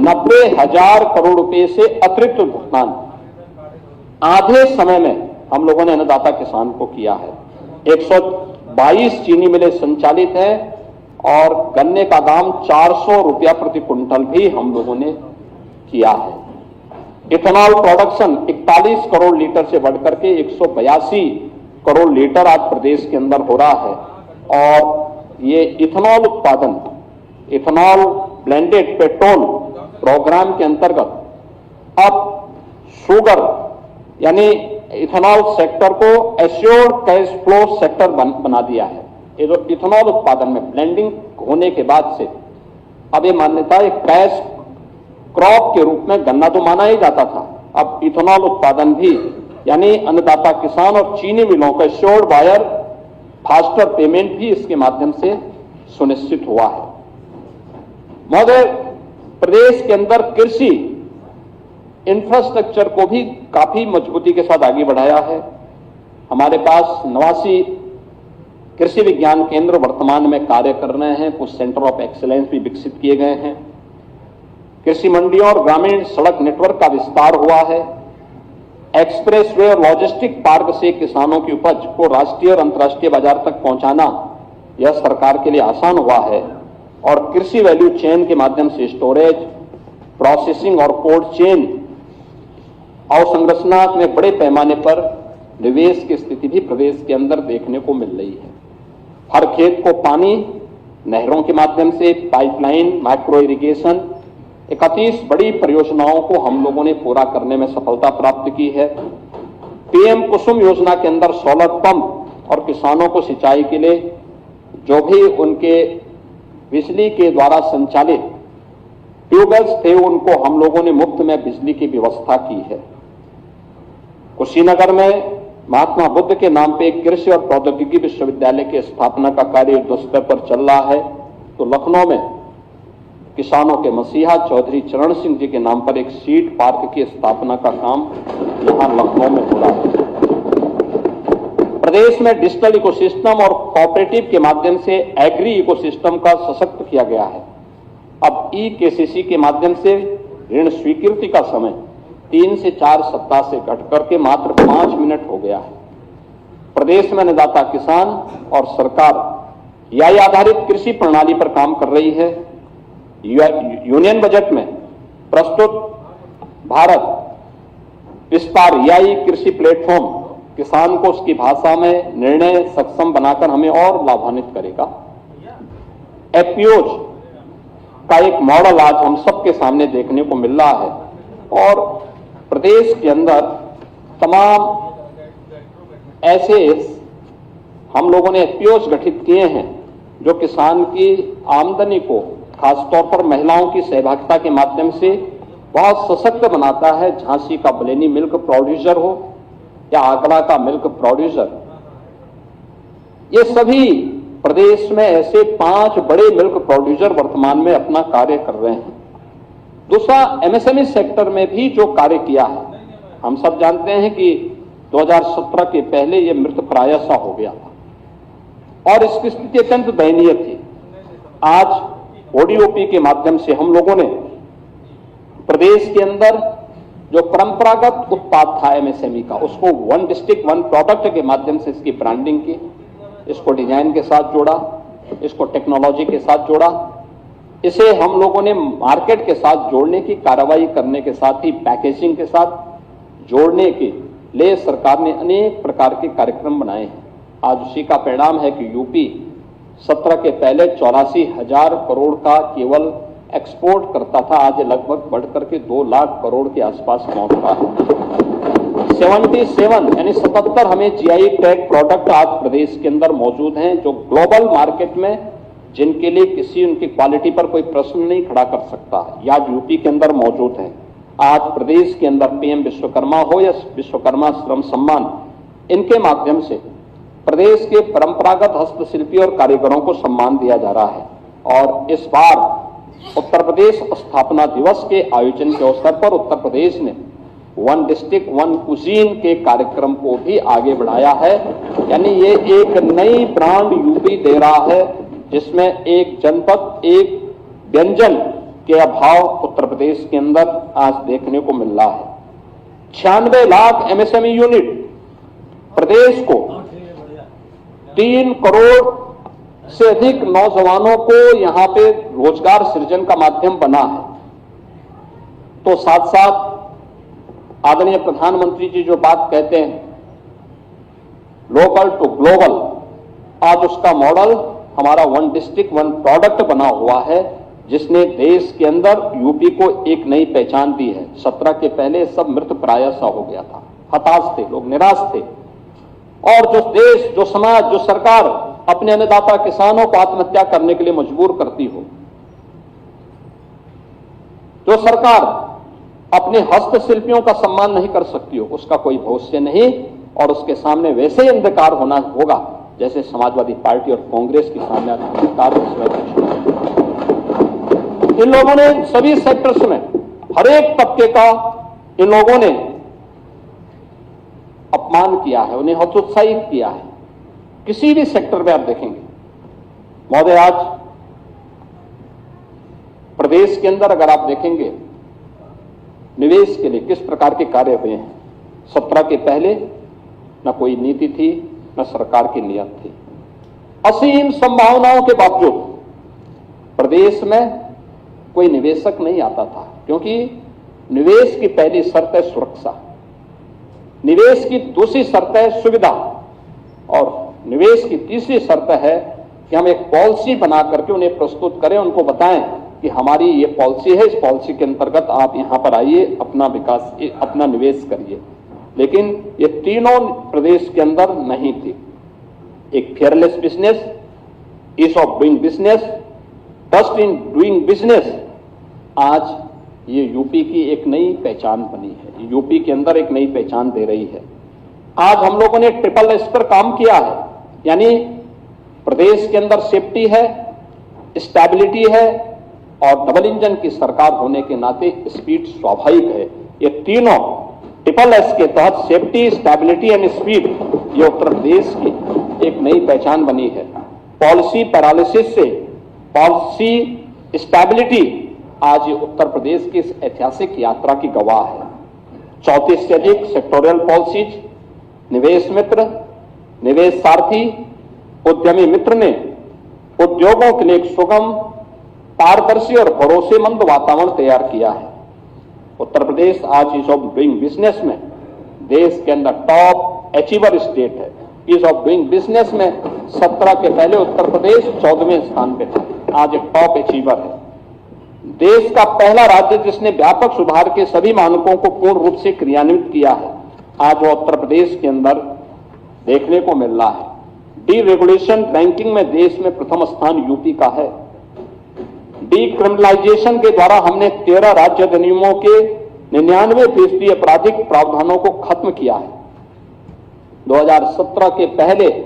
Speaker 1: 90,000 करोड़ रुपए से अतिरिक्त भुगतान आधे समय में हम लोगों ने अन्नदाता किसान को किया है। 122 चीनी मिलें संचालित है और गन्ने का दाम 400 रुपया प्रति क्विंटल भी हम लोगों ने किया है। इथेनॉल प्रोडक्शन 41 करोड़ लीटर से बढ़कर के 182 करोड़ लीटर आज प्रदेश के अंदर हो रहा है। और ये इथेनॉल उत्पादन, इथेनॉल ब्लेंडेड पेट्रोल प्रोग्राम के अंतर्गत अब शुगर यानी इथेनॉल सेक्टर को एश्योर्ड कैश फ्लो सेक्टर बना दिया है। इथेनॉल उत्पादन में ब्लेंडिंग होने के बाद से अब ये मान्यता एक कैश क्रॉप के रूप में गन्ना तो माना ही जाता था, अब इथेनॉल उत्पादन भी यानी अन्नदाता किसान और चीनी मिलों का एश्योर्ड बायर फास्टर पेमेंट भी इसके माध्यम से सुनिश्चित हुआ है। महोदय, प्रदेश के अंदर कृषि इंफ्रास्ट्रक्चर को भी काफी मजबूती के साथ आगे बढ़ाया है। हमारे पास 89 कृषि विज्ञान केंद्र वर्तमान में कार्य कर रहे हैं, कुछ सेंटर ऑफ एक्सीलेंस भी विकसित किए गए हैं। कृषि मंडियों और ग्रामीण सड़क नेटवर्क का विस्तार हुआ है। एक्सप्रेसवे और लॉजिस्टिक पार्क से किसानों की उपज को राष्ट्रीय और अंतर्राष्ट्रीय बाजार तक पहुंचाना यह सरकार के लिए आसान हुआ है। और कृषि वैल्यू चेन के माध्यम से स्टोरेज, प्रोसेसिंग और कोल्ड चेन अवसंरचना में बड़े पैमाने पर निवेश की स्थिति भी प्रदेश के अंदर देखने को मिल रही है। हर खेत को पानी नहरों के माध्यम से, पाइपलाइन, माइक्रो इरिगेशन, 31 बड़ी परियोजनाओं को हम लोगों ने पूरा करने में सफलता प्राप्त की है। पीएम कुसुम योजना के अंदर सोलर पंप और किसानों को सिंचाई के लिए जो भी उनके बिजली के द्वारा संचालित ट्यूबवेल्स थे, उनको हम लोगों ने मुफ्त में बिजली की व्यवस्था की है। कुशीनगर में महात्मा बुद्ध के नाम पे कृषि और प्रौद्योगिकी विश्वविद्यालय की स्थापना का कार्य युद्ध स्तर पर चल रहा है। तो लखनऊ में किसानों के मसीहा चौधरी चरण सिंह जी के नाम पर एक सीड पार्क की स्थापना का काम यहां लखनऊ में हो रहा है। प्रदेश में डिजिटल इकोसिस्टम और कोऑपरेटिव के माध्यम से एग्री इकोसिस्टम का सशक्त किया गया है। अब ई-केसीसी के माध्यम से ऋण स्वीकृति का समय 3 से 4 सप्ताह से घट करके मात्र 5 मिनट हो गया है। प्रदेश में अन्नदाता किसान और सरकार एआई आधारित कृषि प्रणाली पर काम कर रही है। यूनियन बजट में प्रस्तुत भारत विस्तार एआई कृषि प्लेटफॉर्म किसान को उसकी भाषा में निर्णय सक्षम बनाकर हमें और लाभान्वित करेगा। एपीओज का एक मॉडल आज हम सबके सामने देखने को मिल रहा है और प्रदेश के अंदर तमाम ऐसे हम लोगों ने एपीओज गठित किए हैं जो किसान की आमदनी को खासतौर पर महिलाओं की सहभागिता के माध्यम से बहुत सशक्त बनाता है। झांसी का बलेनी मिल्क प्रोड्यूसर हो या आगरा का मिल्क प्रोड्यूसर, ये सभी प्रदेश में ऐसे 5 बड़े मिल्क प्रोड्यूसर वर्तमान में अपना कार्य कर रहे हैं। दूसरा, एमएसएमई सेक्टर में भी जो कार्य किया है, हम सब जानते हैं कि 2017 के पहले ये मृतप्राय सा हो गया था और इसकी स्थिति अत्यंत दयनीय थी। आज ओडीओपी के माध्यम से हम लोगों ने प्रदेश के अंदर जो परंपरागत उत्पाद था एमएसएमई का, उसको 1 डिस्ट्रिक्ट 1 प्रोडक्ट के माध्यम से इसकी ब्रांडिंग की, इसको डिजाइन के साथ जोड़ा, इसको टेक्नोलॉजी के साथ जोड़ा, इसे हम लोगों ने मार्केट के साथ जोड़ने की कार्रवाई करने के साथ ही पैकेजिंग के साथ जोड़ने के लिए सरकार ने अनेक प्रकार के कार्यक्रम बनाए हैं। आज उसी का परिणाम है कि यूपी 17 के पहले 84,000 करोड़ का केवल एक्सपोर्ट करता था, आज लगभग बढ़कर के 2 लाख करोड़ के आसपास पहुंच रहा है। 77 यानी 77 हमें जीआई टैग प्रोडक्ट आज प्रदेश के अंदर मौजूद हैं जो ग्लोबल मार्केट में जिनके लिए किसी उनकी क्वालिटी पर कोई प्रश्न नहीं खड़ा कर सकता, या यूपी के अंदर मौजूद है। आज प्रदेश के अंदर पीएम विश्वकर्मा हो या विश्वकर्मा श्रम सम्मान, इनके माध्यम से प्रदेश के परंपरागत हस्तशिल्पी और कारीगरों को सम्मान दिया जा रहा है। और इस बार उत्तर प्रदेश स्थापना दिवस के आयोजन के अवसर पर उत्तर प्रदेश ने 1 डिस्ट्रिक्ट 1 कुजीन के कार्यक्रम को भी आगे बढ़ाया है। यानी ये एक नई ब्रांड यूपी दे रहा है जिसमें एक जनपद एक व्यंजन के अभाव उत्तर प्रदेश के अंदर आज देखने को मिल रहा है। 96 लाख एमएसएमई यूनिट प्रदेश को 3 करोड़ से अधिक नौजवानों को यहां पे रोजगार सृजन का माध्यम बना है। तो साथ साथ आदरणीय प्रधानमंत्री जी जो बात कहते हैं लोकल टू ग्लोबल, आज उसका मॉडल हमारा वन डिस्ट्रिक्ट वन प्रोडक्ट बना हुआ है, जिसने देश के अंदर यूपी को एक नई पहचान दी है। 17 के पहले सब मृत प्राय सा हो गया था, हताश थे लोग, निराश थे। और जो देश, जो समाज, जो सरकार अपने अन्नदाता किसानों को आत्महत्या करने के लिए मजबूर करती हो, जो सरकार अपने हस्तशिल्पियों का सम्मान नहीं कर सकती हो, उसका कोई भविष्य नहीं, और उसके सामने वैसे ही अंधकार होना होगा जैसे समाजवादी पार्टी और कांग्रेस के सामने अंधकार। इन लोगों ने सभी सेक्टर्स में, हर एक तबके का इन लोगों ने अपमान किया है, उन्हें हतोत्साहित किया है। किसी भी सेक्टर में आप देखेंगे महोदय, आज प्रदेश के अंदर अगर आप देखेंगे निवेश के लिए किस प्रकार के कार्य हुए हैं। 17 के पहले न कोई नीति थी, न सरकार की नीयत थी। असीम संभावनाओं के बावजूद प्रदेश में कोई निवेशक नहीं आता था, क्योंकि निवेश की पहली शर्त है सुरक्षा, निवेश की दूसरी शर्त है सुविधा, और निवेश की तीसरी शर्त है कि हम एक पॉलिसी बना करके उन्हें प्रस्तुत करें, उनको बताएं कि हमारी ये पॉलिसी है, इस पॉलिसी के अंतर्गत आप यहां पर आइए, अपना विकास, अपना निवेश करिए। लेकिन ये तीनों प्रदेश के अंदर नहीं थी। एक fearless business, ease of doing business, trust in doing business, आज ये यूपी की एक नई पहचान बनी है, यूपी के अंदर एक नई पहचान दे रही है। आज हम लोगों ने ट्रिपल एस पर काम किया है, यानी प्रदेश के अंदर सेफ्टी है, स्टेबिलिटी है, और डबल इंजन की सरकार होने के नाते स्पीड स्वाभाविक है। ये तीनों ट्रिपल एस के तहत सेफ्टी, स्टेबिलिटी एंड स्पीड, ये उत्तर प्रदेश की एक नई पहचान बनी है। पॉलिसी पैरालिसिस से पॉलिसी स्टेबिलिटी, आज ये उत्तर प्रदेश की इस ऐतिहासिक यात्रा की गवाह है। 34 से अधिक सेक्टोरियल पॉलिसीज, निवेश मित्र, निवेश सारथी, उद्यमी मित्र ने उद्योगों के लिए एक सुगम, पारदर्शी और भरोसेमंद वातावरण तैयार किया है। उत्तर प्रदेश आज ईज ऑफ डूइंग बिजनेस में देश के अंदर टॉप अचीवर स्टेट है। ईज ऑफ डूइंग बिजनेस में 17 के पहले उत्तर प्रदेश 14वें स्थान पे था, आज एक टॉप अचीवर है। देश का पहला राज्य जिसने व्यापक सुधार के सभी मानकों को पूर्ण रूप से क्रियान्वित किया है, आज वो उत्तर प्रदेश के अंदर देखने को मिल रहा है। डीरेगुलेशन रैंकिंग में देश में प्रथम स्थान यूपी का है। डीक्रिमिनलाइजेशन के द्वारा हमने 13 राज्य अधिनियमों के 99% आपराधिक प्रावधानों को खत्म किया है। 2017 के पहले,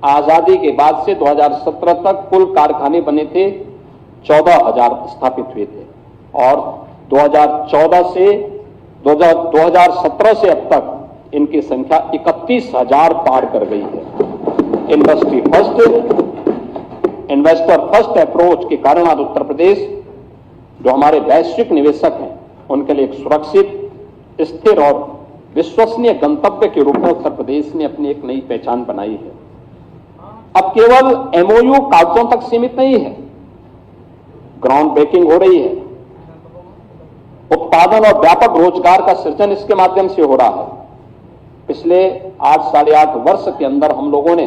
Speaker 1: आजादी के बाद से 2017 तक कुल कारखाने बने थे 14,000 स्थापित हुए थे, और 2017 से अब तक इनकी संख्या 31,000 पार कर गई है। Industry first, investor first approach के कारण आज उत्तर प्रदेश, जो हमारे वैश्विक निवेशक हैं, उनके लिए एक सुरक्षित, स्थिर और विश्वसनीय गंतव्य के रूप में उत्तर प्रदेश ने अपनी एक नई पहचान बनाई है। अब केवल एमओयू कागजों तक सीमित नहीं है, ग्राउंड ब्रेकिंग हो रही है, उत्पादन और व्यापक रोजगार का सृजन इसके माध्यम से हो रहा है। पिछले 8-8.5 वर्ष के अंदर हम लोगों ने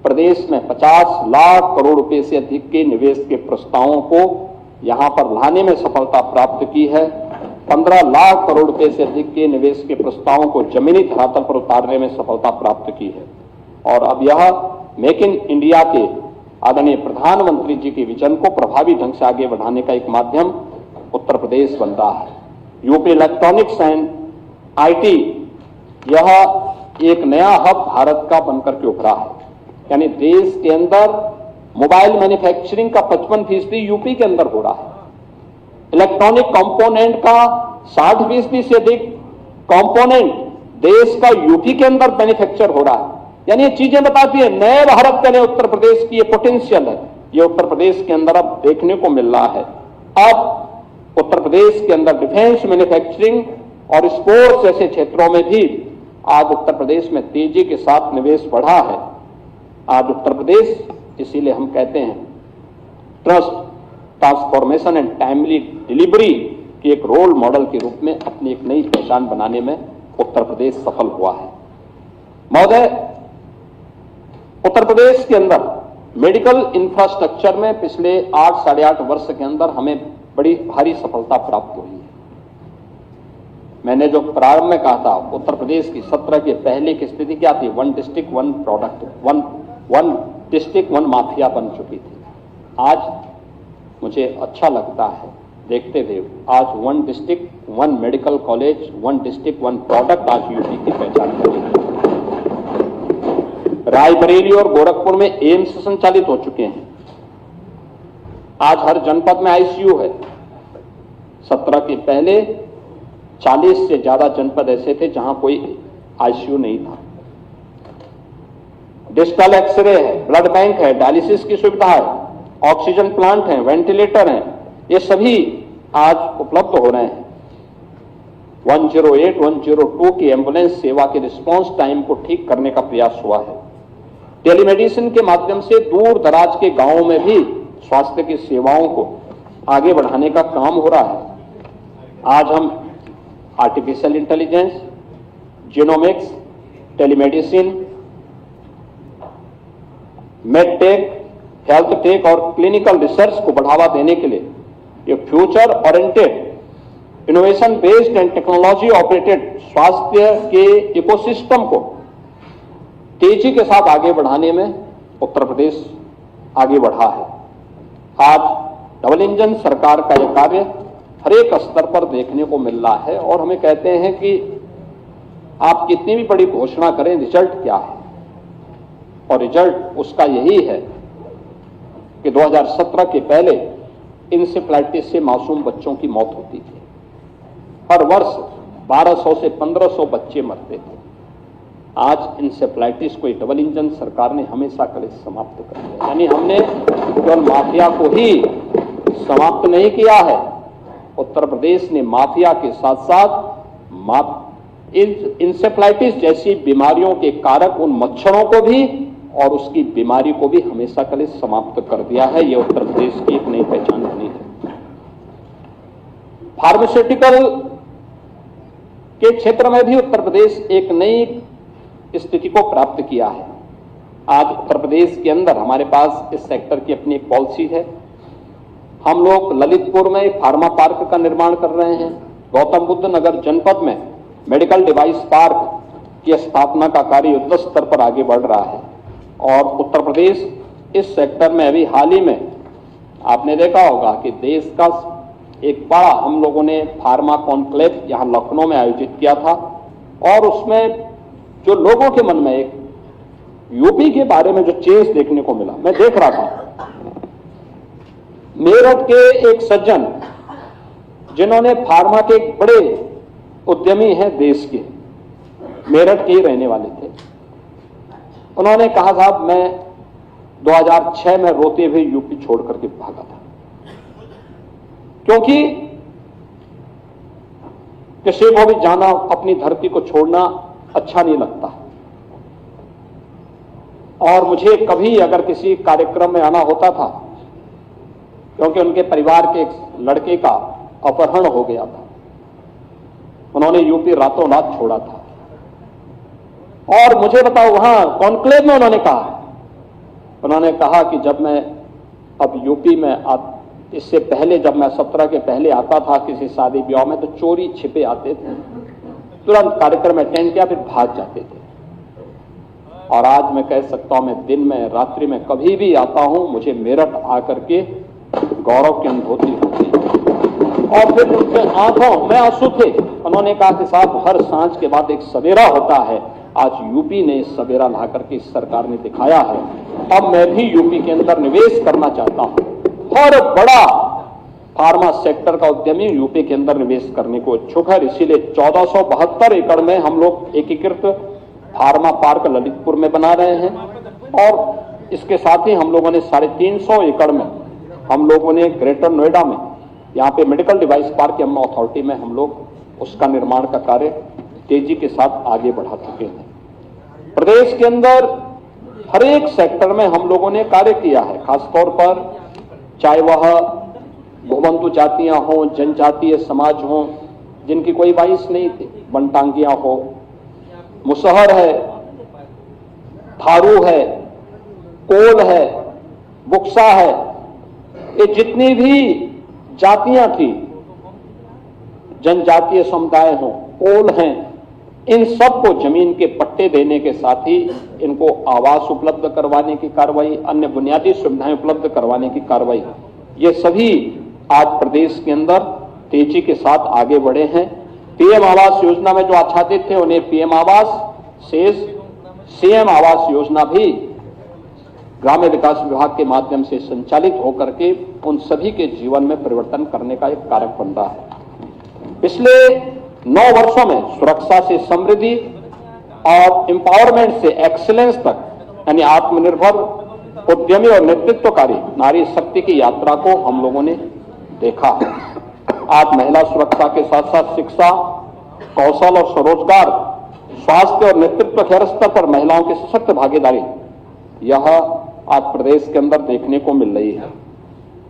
Speaker 1: प्रदेश में 50 लाख करोड़ रुपए से अधिक के निवेश के प्रस्तावों को यहां पर लाने में सफलता प्राप्त की है। 15 लाख करोड़ रुपए से अधिक के निवेश के प्रस्तावों को जमीनी धरातल पर उतारने में सफलता प्राप्त की है। और अब यह मेक इन इंडिया के आदरणीय प्रधानमंत्री जी के विजन को प्रभावी ढंग से आगे बढ़ाने का एक माध्यम उत्तर प्रदेश बन रहा है। यूपी इलेक्ट्रॉनिक्स एंड आईटी, यह एक नया हब भारत का बनकर के उभरा है, यानी देश के अंदर मोबाइल मैन्युफैक्चरिंग का 55% यूपी के अंदर हो रहा है। इलेक्ट्रॉनिक कंपोनेंट का 60% से अधिक कंपोनेंट देश का यूपी के अंदर मैन्युफैक्चर हो रहा है। यानी ये चीजें बताती है नए भारत के लिए उत्तर प्रदेश की ये पोटेंशियल है, ये उत्तर प्रदेश के अंदर अब देखने को मिल रहा है। अब उत्तर प्रदेश के अंदर डिफेंस, मैन्युफैक्चरिंग और स्पोर्ट्स जैसे क्षेत्रों में भी आज उत्तर प्रदेश में तेजी के साथ निवेश बढ़ा है। आज उत्तर प्रदेश, इसीलिए हम कहते हैं trust, transformation and timely delivery की एक रोल मॉडल के रूप में अपनी एक नई पहचान बनाने में उत्तर प्रदेश सफल हुआ है। महोदय, उत्तर प्रदेश के अंदर मेडिकल इंफ्रास्ट्रक्चर में पिछले 8 साढ़े 8 वर्ष के अंदर हमें बड़ी भारी सफलता प्राप्त हुई है। मैंने जो प्रारंभ में कहा था, उत्तर प्रदेश की 17 के पहले की स्थिति क्या थी? 1 district 1 product, one district 1 mafia बन चुकी थी। आज मुझे अच्छा लगता है देखते हुए, आज 1 district 1 medical college, 1 district 1 product आज यूपी की पहचान करेगी। रायबरेली और गोरखपुर में एम्स संचालित हो चुके हैं। आज हर जनपद में आईसीयू है। 17 के पहले 40 से ज्यादा जनपद ऐसे थे जहां कोई आईसीयू नहीं था। डिजिटल एक्सरे है, ब्लड बैंक है, डायलिसिस की सुविधा है, ऑक्सीजन प्लांट है, वेंटिलेटर हैं, ये सभी आज उपलब्ध हो रहे हैं। 108, 102 की एम्बुलेंस सेवा के रिस्पांस टाइम को ठीक करने का प्रयास हुआ है। टेलीमेडिसिन के माध्यम से दूर दराज के गांवों में भी स्वास्थ्य की सेवाओं को आगे बढ़ाने का काम हो रहा है। आज हम artificial intelligence, genomics, telemedicine, medtech, health take और क्लिनिकल रिसर्च को बढ़ावा देने के लिए ये future oriented, innovation based and technology operated स्वास्थ्य के इकोसिस्टम को तेजी के साथ आगे बढ़ाने में उत्तर प्रदेश आगे बढ़ा है। आज डबल इंजन सरकार का यह कार्य हर एक स्तर पर देखने को मिल रहा है और हमें कहते हैं कि आप कितनी भी बड़ी घोषणा करें, रिजल्ट क्या है? और रिजल्ट उसका यही है कि 2017 के पहले इंसेफ्लाइटिस से मासूम बच्चों की मौत होती थी। हर वर्ष 1200 से 1500 बच्चे मरते थे। आज इंसेफ्लाइटिस को डबल इंजन सरकार ने हमेशा के लिए समाप्त कर दिया। यानी हमने केवल माफिया को ही समाप्त नहीं किया है, उत्तर प्रदेश ने माफिया के साथ साथ इंसेफ्लाइटिस जैसी बीमारियों के कारक उन मच्छरों को भी और उसकी बीमारी को भी हमेशा के लिए समाप्त कर दिया है। यह उत्तर प्रदेश की एक नई पहचान बनी है। फार्मास्यूटिकल के क्षेत्र में भी उत्तर प्रदेश एक नई स्थिति को प्राप्त किया है। आज उत्तर प्रदेश के अंदर हमारे पास इस सेक्टर की अपनी एक पॉलिसी है। हम लोग ललितपुर में एक फार्मा पार्क का निर्माण कर रहे हैं। गौतम बुद्ध नगर जनपद में मेडिकल डिवाइस पार्क की स्थापना का कार्य युद्ध स्तर पर आगे बढ़ रहा है। और उत्तर प्रदेश इस सेक्टर में अभी हाल ही में आपने देखा होगा कि देश का एक बड़ा हम लोगों ने फार्मा कॉन्क्लेव यहां लखनऊ में आयोजित किया था और उसमें जो लोगों के मन में एक यूपी के बारे में जो चेंज देखने को मिला, मैं देख रहा था। मेरठ के एक सज्जन जिन्होंने फार्मा के एक बड़े उद्यमी हैं देश के, मेरठ के ही रहने वाले थे, उन्होंने कहा साहब मैं 2006 में रोते हुए यूपी छोड़ करके भागा था, क्योंकि किसी को भी जाना, अपनी धरती को छोड़ना अच्छा नहीं लगता। और मुझे कभी अगर किसी कार्यक्रम में आना होता था, क्योंकि उनके परिवार के एक लड़के का अपहरण हो गया था, उन्होंने यूपी रातों रात छोड़ा था। और मुझे बताओ, वहां कॉन्क्लेव में उन्होंने कहा कि जब मैं अब यूपी में इससे पहले जब मैं 17 के पहले आता था किसी शादी ब्याह में, तो चोरी छिपे आते थे, तुरंत कार्यक्रम अटेंड किया, फिर भाग जाते थे। और आज मैं कह सकता हूं, मैं दिन में रात्रि में कभी भी आता हूं, मुझे मेरठ आकर के गौरव की अनुभूति होती है। और फिर उनके आंखों में आंसू थे। उन्होंने कहा कि साहब हर सांझ के बाद एक सवेरा होता है, आज यूपी ने इस सवेरा ला करके इस सरकार ने दिखाया है। अब मैं भी यूपी के अंदर निवेश करना चाहता हूं। हर बड़ा फार्मा सेक्टर का उद्यमी यूपी के अंदर निवेश करने को इच्छुक है। इसीलिए 1472 एकड़ में हम लोग एकीकृत फार्मा पार्क ललितपुर में बना रहे हैं और इसके साथ ही हम लोगों ने 350 एकड़ में हम लोगों ने ग्रेटर नोएडा में यहाँ पे मेडिकल डिवाइस पार्क की अथॉरिटी में हम लोग उसका निर्माण का कार्य तेजी के साथ आगे बढ़ा चुके हैं। प्रदेश के अंदर हर एक सेक्टर में हम लोगों ने कार्य किया है, खासतौर पर चाहे वह भूबंधु जातियां हों, जनजातीय समाज हों जिनकी कोई वाइस नहीं थी, वनटांगियां हो, मुसहर है, थारू है, कोल है, बुक्सा है, ये जितनी भी जातियां थी, जनजातीय समुदाय हों, कोल हैं, इन सबको जमीन के पट्टे देने के साथ ही इनको आवास उपलब्ध करवाने की कार्रवाई, अन्य बुनियादी सुविधाएं उपलब्ध करवाने की कार्रवाई, ये सभी आज प्रदेश के अंदर तेजी के साथ आगे बढ़े हैं। पीएम आवास योजना में जो आच्छादित थे उन्हें पीएम आवास शेष सीएम आवास योजना भी ग्रामीण विकास विभाग के माध्यम से संचालित होकर के उन सभी के जीवन में परिवर्तन करने का एक कारक बन रहा है। पिछले 9 वर्षों में सुरक्षा से समृद्धि और एम्पावरमेंट से एक्सीलेंस तक, यानी आत्मनिर्भर, उद्यमी और नेतृत्वकारी नारी शक्ति की यात्रा को हम लोगों ने देखा है। आज महिला सुरक्षा के साथ साथ शिक्षा, कौशल और स्वरोजगार, स्वास्थ्य और नेतृत्व के हर स्तर पर महिलाओं की सशक्त भागीदारी, यह आज प्रदेश के अंदर देखने को मिल रही है।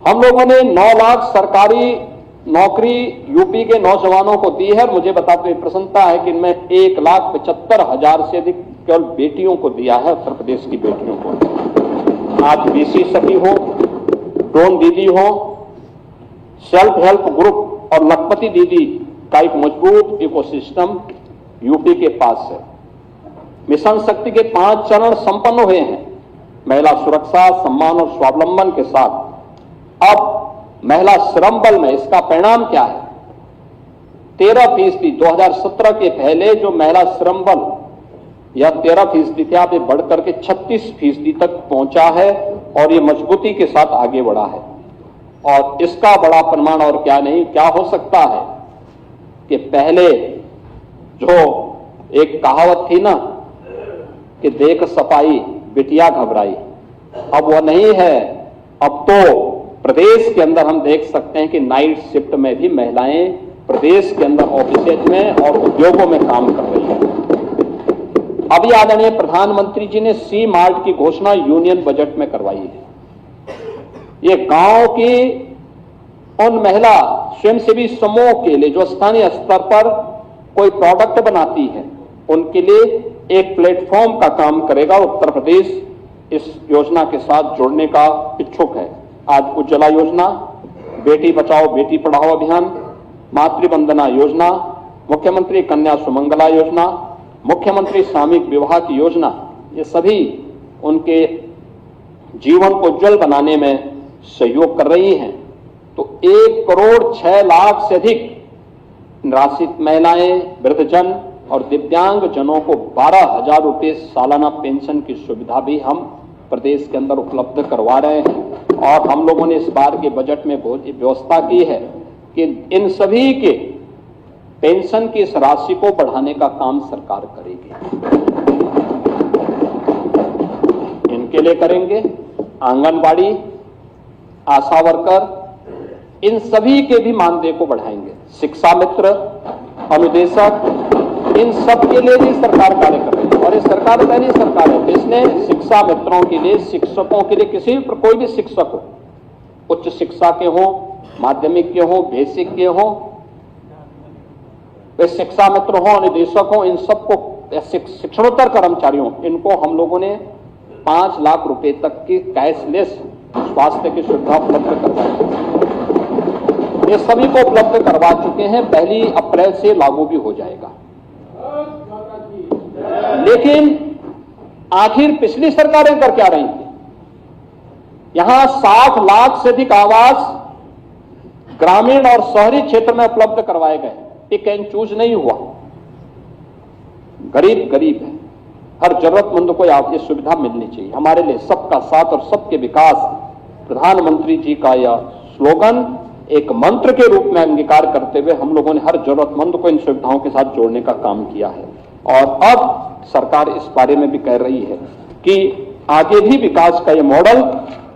Speaker 1: हम लोगों ने 9 लाख सरकारी नौकरी यूपी के नौजवानों को दी है और मुझे बताते हुए प्रसन्नता है कि इनमें 1,75,000 से अधिक केवल बेटियों को दिया है, उत्तर प्रदेश की बेटियों को। आज बीसी सखी हो, ड्रोन दीदी हो, सेल्फ हेल्प ग्रुप और लखपति दीदी का एक मजबूत इकोसिस्टम यूपी के पास है। मिशन शक्ति के 5 चरण संपन्न हुए हैं। महिला सुरक्षा, सम्मान और स्वावलंबन के साथ अब महिला श्रम बल में इसका परिणाम क्या है? 13% 2017 के पहले जो महिला श्रम बल या 13% था, अब बढ़कर के 36% तक पहुंचा है और ये मजबूती के साथ आगे बढ़ा है। और इसका बड़ा प्रमाण और क्या नहीं, क्या हो सकता है कि पहले जो एक कहावत थी ना कि देख सफाई बिटिया घबराई, अब वो नहीं है। अब तो प्रदेश के अंदर हम देख सकते हैं कि नाइट शिफ्ट में भी महिलाएं प्रदेश के अंदर ऑफिसेज में और उद्योगों में काम कर रही हैं। अभी आदरणीय प्रधानमंत्री जी ने सी मार्ट की घोषणा यूनियन बजट में करवाई है। ये गांव की उन महिला स्वयंसेवी समूह के लिए जो स्थानीय स्तर पर कोई प्रोडक्ट बनाती है, उनके लिए एक प्लेटफॉर्म का काम करेगा। उत्तर प्रदेश इस योजना के साथ जुड़ने का इच्छुक है। आज उज्ज्वला योजना, बेटी बचाओ बेटी पढ़ाओ अभियान, मातृवंदना योजना, मुख्यमंत्री कन्या सुमंगला योजना, मुख्यमंत्री सामूहिक विवाह की योजना, ये सभी उनके जीवन को उज्जवल बनाने में सहयोग कर रही हैं। तो 1,06,00,000 से अधिक निराश्रित महिलाएं, वृद्धजन और दिव्यांग जनों को 12,000 रुपये सालाना पेंशन की सुविधा भी हम प्रदेश के अंदर उपलब्ध करवा रहे हैं। और हम लोगों ने इस बार के बजट में व्यवस्था की है कि इन सभी के पेंशन की इस राशि को बढ़ाने का काम सरकार करेगी। इनके लिए करेंगे, आंगनबाड़ी, आशा वर्कर, इन सभी के भी मानदेय को बढ़ाएंगे। शिक्षा मित्र, अनुदेशक, इन सब के लिए भी सरकार कार्य कर रही है। और ये सरकार पहली सरकार है इसने शिक्षा मित्रों के लिए, शिक्षकों के लिए, किसी भी कोई भी शिक्षक हो, उच्च शिक्षा के हो, माध्यमिक के हो, बेसिक के हो, वे शिक्षा मित्र हो, अनुदेशक हो, इन सबको, शिक्षणोत्तर कर्मचारियों, इनको हम लोगों ने 5 लाख रुपए तक की कैशलेस स्वास्थ्य की सुविधा उपलब्ध करवाई। ये सभी को उपलब्ध करवा चुके हैं। 1 अप्रैल से लागू भी हो जाएगा। लेकिन आखिर पिछली सरकारें कर क्या रही थी? यहां 60 लाख से अधिक आवास ग्रामीण और शहरी क्षेत्र में उपलब्ध करवाए गए। पिक एंड चूज नहीं हुआ। गरीब गरीब है, हर जरूरतमंद को ये सुविधा मिलनी चाहिए। हमारे लिए सबका साथ और सबके विकास, प्रधानमंत्री जी का यह स्लोगन एक मंत्र के रूप में अंगीकार करते हुए हम लोगों ने हर जरूरतमंद को इन सुविधाओं के साथ जोड़ने का काम किया है। और अब सरकार इस बारे में भी कह रही है कि आगे भी विकास का ये मॉडल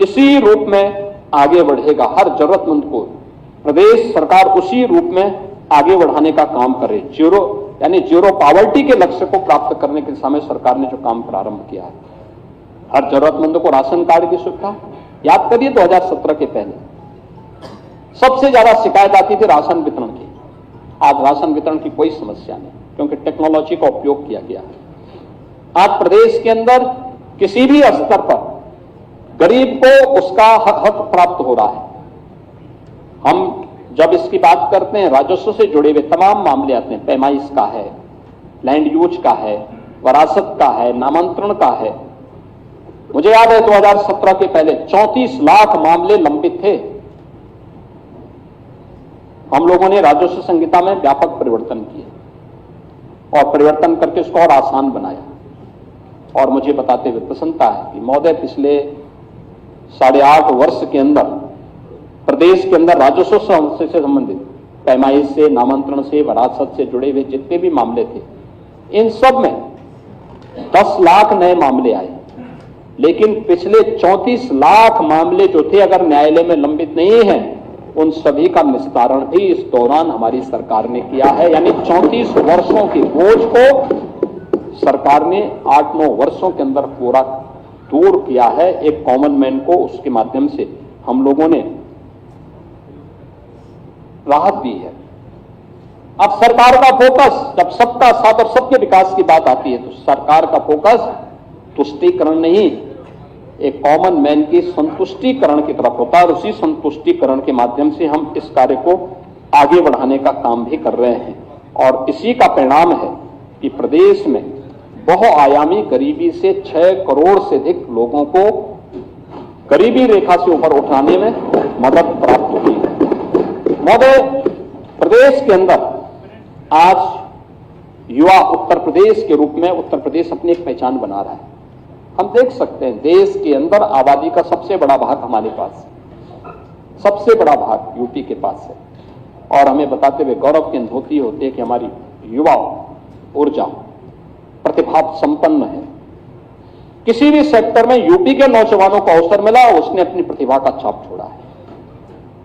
Speaker 1: इसी रूप में आगे बढ़ेगा। हर जरूरतमंद को प्रदेश सरकार उसी रूप में आगे बढ़ाने का काम करे। जीरो पॉवर्टी के लक्ष्य को प्राप्त करने की दिशा में सरकार ने जो काम प्रारंभ किया है। हर जरूरतमंद को राशन कार्ड की सुविधा। याद करिए 2017 के पहले सबसे ज्यादा शिकायत आती थी राशन वितरण की। आज राशन वितरण की कोई समस्या नहीं, क्योंकि टेक्नोलॉजी का उपयोग किया गया है। आज प्रदेश के अंदर किसी भी स्तर पर गरीब को उसका हक प्राप्त हो रहा है। हम जब इसकी बात करते हैं, राजस्व से जुड़े हुए तमाम मामले आते हैं, पैमाइश का है, लैंड यूज का है, वरासत का है, नामांतरण का है। मुझे याद है 2017 के पहले 34 लाख मामले लंबित थे। हम लोगों ने राजस्व संहिता में व्यापक परिवर्तन किए और परिवर्तन करके उसको और आसान बनाया। और मुझे बताते हुए प्रसन्नता है कि महोदय पिछले 8.5 वर्ष के अंदर प्रदेश के अंदर राजस्व से संबंधित पैमाइश से, नामांतरण से, वरासत से जुड़े हुए जितने भी मामले थे, इन सब में 10 लाख नए मामले आए। लेकिन पिछले 34 लाख मामले जो थे, अगर न्यायालय में लंबित नहीं है, उन सभी का निस्तारण भी इस दौरान हमारी सरकार ने किया है। यानी 34 वर्षों के बोझ को सरकार ने 8-9 वर्षों के अंदर पूरा दूर किया है। एक कॉमन मैन को उसके माध्यम से हम लोगों ने राहत दी है। अब सरकार का फोकस, जब सबका साथ और सबके विकास की बात आती है, तो सरकार का फोकस तुष्टीकरण नहीं, एक कॉमन मैन की संतुष्टीकरण की तरफ होता है। और उसी संतुष्टीकरण के माध्यम से हम इस कार्य को आगे बढ़ाने का काम भी कर रहे हैं। और इसी का परिणाम है कि प्रदेश में बहुआयामी गरीबी से 6 करोड़ से अधिक लोगों को गरीबी रेखा से ऊपर उठाने में मदद प्राप्त हुई है। महोदय, प्रदेश के अंदर आज युवा उत्तर प्रदेश के रूप में उत्तर प्रदेश अपनी एक पहचान बना रहा है। हम देख सकते हैं देश के अंदर आबादी का सबसे बड़ा भाग हमारे पास, सबसे बड़ा भाग यूपी के पास है। और हमें बताते हुए गौरव की अनुभूति होती है कि हमारी युवा ऊर्जा प्रतिभा संपन्न है। किसी भी सेक्टर में यूपी के नौजवानों को अवसर मिला, उसने अपनी प्रतिभा का छाप छोड़ा है।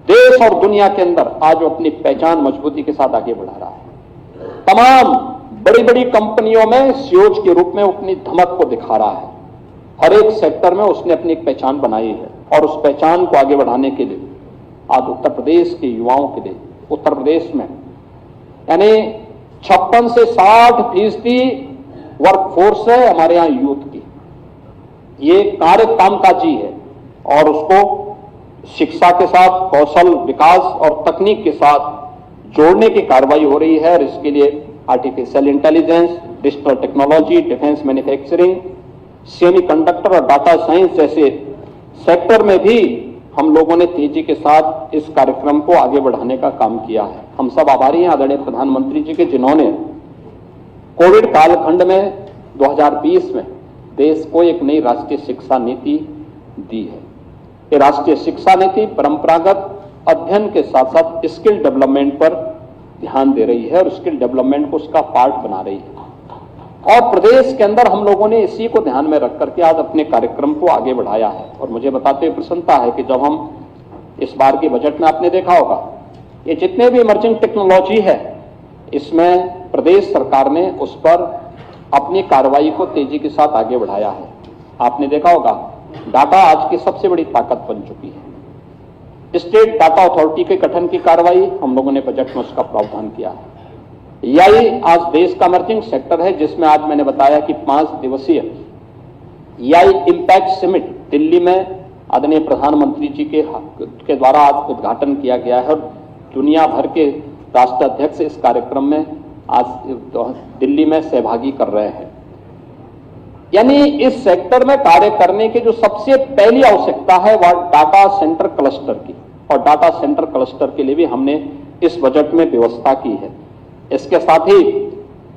Speaker 1: देश और दुनिया के अंदर आज वो अपनी पहचान मजबूती के साथ आगे बढ़ा रहा है। तमाम बड़ी बड़ी कंपनियों में सीईओ के रूप में अपनी धमक को दिखा रहा है। हर एक सेक्टर में उसने अपनी एक पहचान बनाई है और उस पहचान को आगे बढ़ाने के लिए आज उत्तर प्रदेश के युवाओं के लिए, उत्तर प्रदेश में यानी 56 से 60% वर्कफोर्स है हमारे यहां यूथ की। ये कार्य कामकाजी है और उसको शिक्षा के साथ, कौशल विकास और तकनीक के साथ जोड़ने की कार्रवाई हो रही है। और इसके लिए artificial intelligence, digital technology, defence manufacturing, semiconductor और डाटा साइंस जैसे सेक्टर में भी हम लोगों ने तेजी के साथ इस कार्यक्रम को आगे बढ़ाने का काम किया है। हम सब आभारी हैं आदरणीय प्रधानमंत्री जी के, जिन्होंने कोविड कालखंड में 2020 में देश को एक नई राष्ट्रीय शिक्षा नीति दी है। ये राष्ट्रीय शिक्षा नीति परंपरागत अध्ययन के साथ साथ स्किल डेवलपमेंट पर ध्यान दे रही है और स्किल डेवलपमेंट को उसका पार्ट बना रही है। और प्रदेश के अंदर हम लोगों ने इसी को ध्यान में रख करके आज अपने कार्यक्रम को आगे बढ़ाया है। और मुझे बताते हुए प्रसन्नता है कि जब हम इस बार के बजट में आपने देखा होगा, ये जितने भी इमर्जिंग टेक्नोलॉजी है, इसमें प्रदेश सरकार ने उस पर अपनी कार्रवाई को तेजी के साथ आगे बढ़ाया है। आपने देखा होगा डाटा आज की सबसे बड़ी ताकत बन चुकी है। स्टेट डाटा अथॉरिटी के गठन की कार्रवाई हम लोगों ने बजट में उसका प्रावधान किया है। एआई आज देश का इमर्जिंग सेक्टर है, जिसमें आज मैंने बताया कि 5 दिवसीय एआई इंपैक्ट समिट दिल्ली में आदरणीय प्रधानमंत्री जी के द्वारा आज उद्घाटन किया गया है। और दुनिया भर के राष्ट्राध्यक्ष इस कार्यक्रम में आज दिल्ली में सहभागी कर रहे हैं। यानी इस सेक्टर में कार्य करने की जो सबसे पहली आवश्यकता है वह डाटा सेंटर क्लस्टर की, और डाटा सेंटर क्लस्टर के लिए भी हमने इस बजट में व्यवस्था की है। इसके साथ ही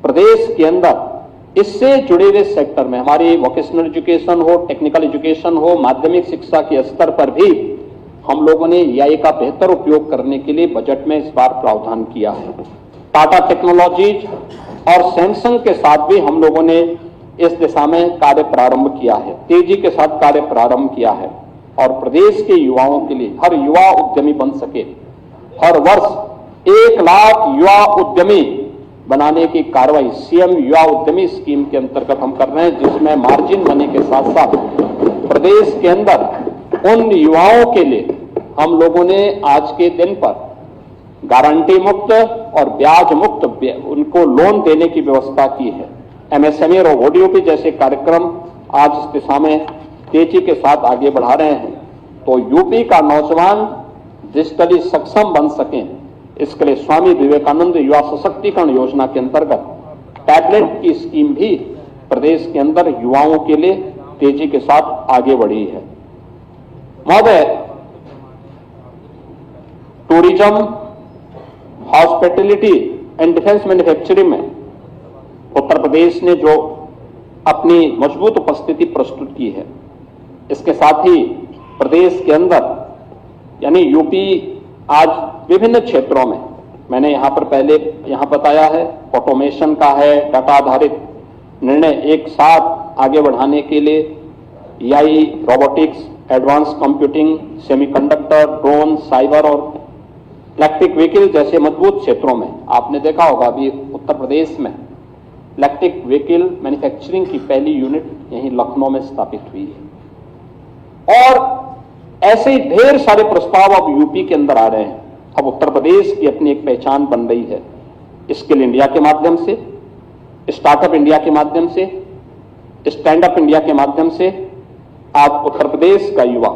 Speaker 1: प्रदेश के अंदर इससे जुड़े हुए सेक्टर में हमारी वोकेशनल एजुकेशन हो, टेक्निकल एजुकेशन हो, माध्यमिक शिक्षा के स्तर पर भी हम लोगों ने एआई का बेहतर उपयोग करने के लिए बजट में इस बार प्रावधान किया है। टाटा टेक्नोलॉजीज और सैमसंग के साथ भी हम लोगों ने इस दिशा में कार्य प्रारंभ किया है, तेजी के साथ कार्य प्रारंभ किया है। और प्रदेश के युवाओं के लिए हर युवा उद्यमी बन सके, हर वर्ष 1 लाख युवा उद्यमी बनाने की कार्रवाई सीएम युवा उद्यमी स्कीम के अंतर्गत हम कर रहे हैं, जिसमें मार्जिन मनी के साथ साथ प्रदेश के अंदर उन युवाओं के लिए हम लोगों ने आज के दिन पर गारंटी मुक्त और ब्याज मुक्त उनको लोन देने की व्यवस्था की है। एमएसएमई और ओडीओपी जैसे कार्यक्रम आज इस दिशा में तेजी के साथ आगे बढ़ा रहे हैं, तो यूपी का नौजवान डिजिटली सक्षम बन सकें, इसके लिए स्वामी विवेकानंद युवा सशक्तिकरण योजना के अंतर्गत टैबलेट की स्कीम भी प्रदेश के अंदर युवाओं के लिए तेजी के साथ आगे बढ़ी है। महोदय, tourism, hospitality and defence manufacturing में उत्तर प्रदेश ने जो अपनी मजबूत उपस्थिति प्रस्तुत की है, इसके साथ ही प्रदेश के अंदर यानी यूपी आज विभिन्न क्षेत्रों में, मैंने यहां पर पहले यहां बताया है, ऑटोमेशन का है, डाटा आधारित निर्णय एक साथ आगे बढ़ाने के लिए AI, robotics, advance computing, semiconductor, drone, cyber और इलेक्ट्रिक व्हीकल जैसे मजबूत क्षेत्रों में आपने देखा होगा अभी उत्तर प्रदेश में इलेक्ट्रिक व्हीकल मैन्युफैक्चरिंग की पहली यूनिट यहीं लखनऊ में स्थापित हुई है। और ऐसे ही ढेर सारे प्रस्ताव अब यूपी के अंदर आ रहे हैं। अब उत्तर प्रदेश की अपनी एक पहचान बन रही है, स्किल इंडिया के माध्यम से, स्टार्टअप इंडिया के माध्यम से, स्टैंड अप इंडिया के माध्यम से आज उत्तर प्रदेश का युवा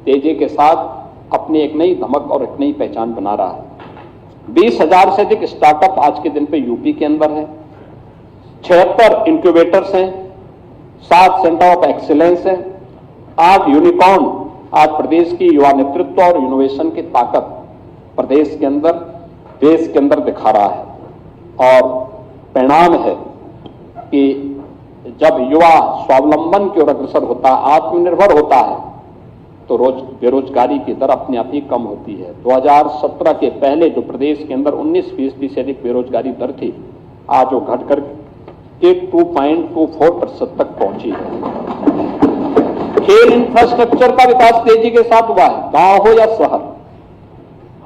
Speaker 1: तेजी के साथ अपनी एक नई धमक और एक नई पहचान बना रहा है। 20,000 से अधिक स्टार्टअप आज के दिन पे यूपी के अंदर है, 76 इंक्यूबेटर्स हैं, 7 सेंटर ऑफ एक्सीलेंस हैं, 8 यूनिकॉर्न आज प्रदेश की युवा नेतृत्व और इनोवेशन की ताकत प्रदेश के अंदर, देश के अंदर दिखा रहा है। और परिणाम है कि जब युवा स्वावलंबन की ओर अग्रसर होता है, आत्मनिर्भर होता है, तो बेरोजगारी की दर अपने आप ही कम होती है। 2017 के पहले जो प्रदेश के अंदर 19% से अधिक बेरोजगारी दर थी, आज वो घटकर 2.24% तक पहुंची है। खेल इंफ्रास्ट्रक्चर का विकास तेजी के साथ हुआ है, गांव हो या शहर।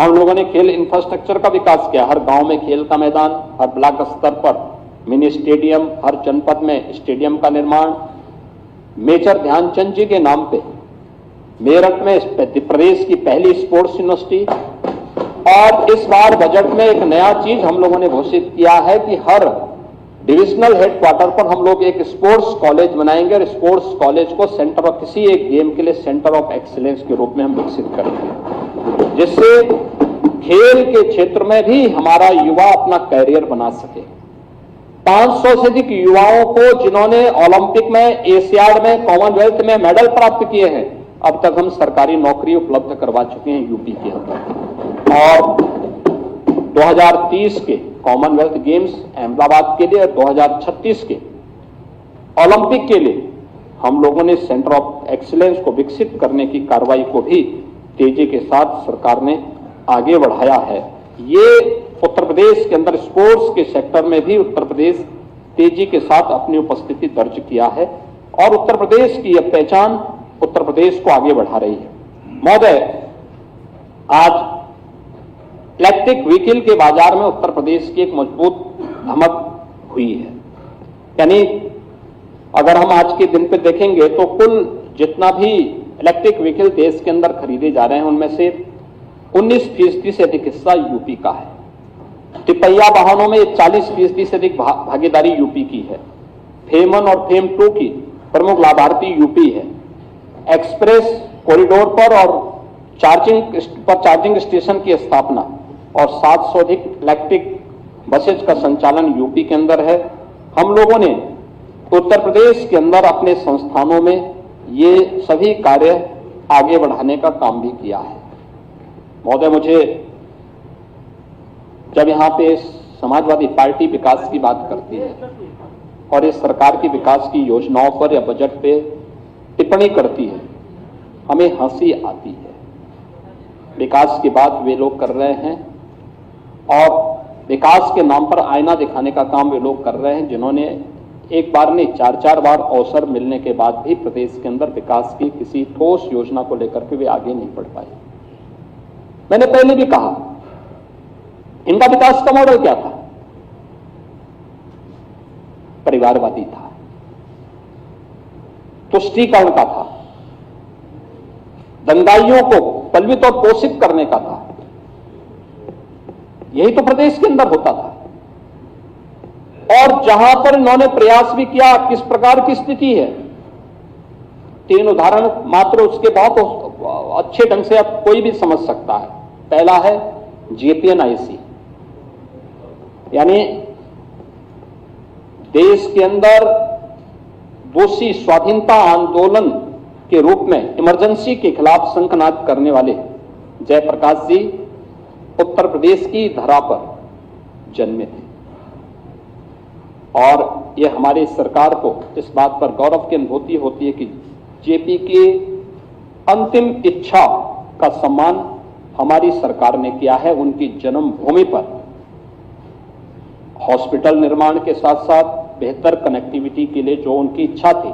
Speaker 1: हम लोगों ने खेल इंफ्रास्ट्रक्चर का विकास किया, हर गांव में खेल का मैदान, हर ब्लॉक स्तर पर मिनी स्टेडियम, हर जनपद में स्टेडियम का निर्माण। मेजर ध्यानचंद जी के नाम पे मेरठ में प्रदेश की पहली स्पोर्ट्स यूनिवर्सिटी। और इस बार बजट में एक नया चीज हम लोगों ने घोषित किया है कि हर डिविजनल हेडक्वार्टर पर हम लोग एक स्पोर्ट्स कॉलेज बनाएंगे और स्पोर्ट्स कॉलेज को सेंटर ऑफ किसी एक गेम के लिए सेंटर ऑफ एक्सीलेंस के रूप में हम विकसित करेंगे, जिससे खेल के क्षेत्र में भी हमारा युवा अपना कैरियर बना सके। 500 से अधिक युवाओं को जिन्होंने ओलंपिक में, एशियाड में, कॉमनवेल्थ में मेडल प्राप्त किए हैं, अब तक हम सरकारी नौकरी उपलब्ध करवा चुके हैं यूपी के अंदर। और 2030 के कॉमनवेल्थ गेम्स अहमदाबाद के लिए और 2036 के ओलंपिक के लिए हम लोगों ने सेंटर ऑफ एक्सीलेंस को विकसित करने की कार्रवाई को भी तेजी के साथ सरकार ने आगे बढ़ाया है। ये उत्तर प्रदेश के अंदर स्पोर्ट्स के सेक्टर में भी उत्तर प्रदेश तेजी के साथ अपनी उपस्थिति दर्ज किया है और उत्तर प्रदेश की यह पहचान उत्तर प्रदेश को आगे बढ़ा रही है। महोदय, आज इलेक्ट्रिक व्हीकल के बाजार में उत्तर प्रदेश की एक मजबूत धमक हुई है। यानी अगर हम आज के दिन पे देखेंगे तो कुल जितना भी इलेक्ट्रिक व्हीकल देश के अंदर खरीदे जा रहे हैं, उनमें से 19% से अधिक हिस्सा यूपी का है। तिपहिया वाहनों में 40% से अधिक भागीदारी यूपी की है। फेम 1 और फेम 2 की प्रमुख लाभार्थी यूपी है। एक्सप्रेस कॉरिडोर पर और चार्जिंग स्टेशन की स्थापना और 700 अधिक इलेक्ट्रिक बसेज का संचालन यूपी के अंदर है। हम लोगों ने उत्तर प्रदेश के अंदर अपने संस्थानों में ये सभी कार्य आगे बढ़ाने का काम भी किया है। महोदय, मुझे जब यहाँ पे समाजवादी पार्टी विकास की बात करती है और इस सरकार की विकास की योजनाओं पर या बजट पे टिप्पणी करती है, हमें हंसी आती है। विकास की बात वे लोग कर रहे हैं और विकास के नाम पर आईना दिखाने का काम वे लोग कर रहे हैं जिन्होंने एक बार नहीं 4-4 बार अवसर मिलने के बाद भी प्रदेश के अंदर विकास की किसी ठोस योजना को लेकर के वे आगे नहीं बढ़ पाए। मैंने पहले भी कहा, इनका विकास का मॉडल क्या था? परिवारवादी था, तुष्टीकरण का था, दंगाइयों को पलवित और पोषित करने का था। यही तो प्रदेश के अंदर होता था। और जहां पर इन्होंने प्रयास भी किया, किस प्रकार की स्थिति है, 3 उदाहरण मात्र, उसके बहुत अच्छे ढंग से अब कोई भी समझ सकता है। पहला है JPNIC, यानी देश के अंदर दोषी स्वाधीनता आंदोलन के रूप में इमरजेंसी के खिलाफ शंखनाद करने वाले जयप्रकाश जी उत्तर प्रदेश की धरा पर जन्मे थे। और यह हमारी सरकार को इस बात पर गौरव की अनुभूति होती है कि जेपी की अंतिम इच्छा का सम्मान हमारी सरकार ने किया है। उनकी जन्मभूमि पर हॉस्पिटल निर्माण के साथ साथ बेहतर कनेक्टिविटी के लिए जो उनकी इच्छा थी,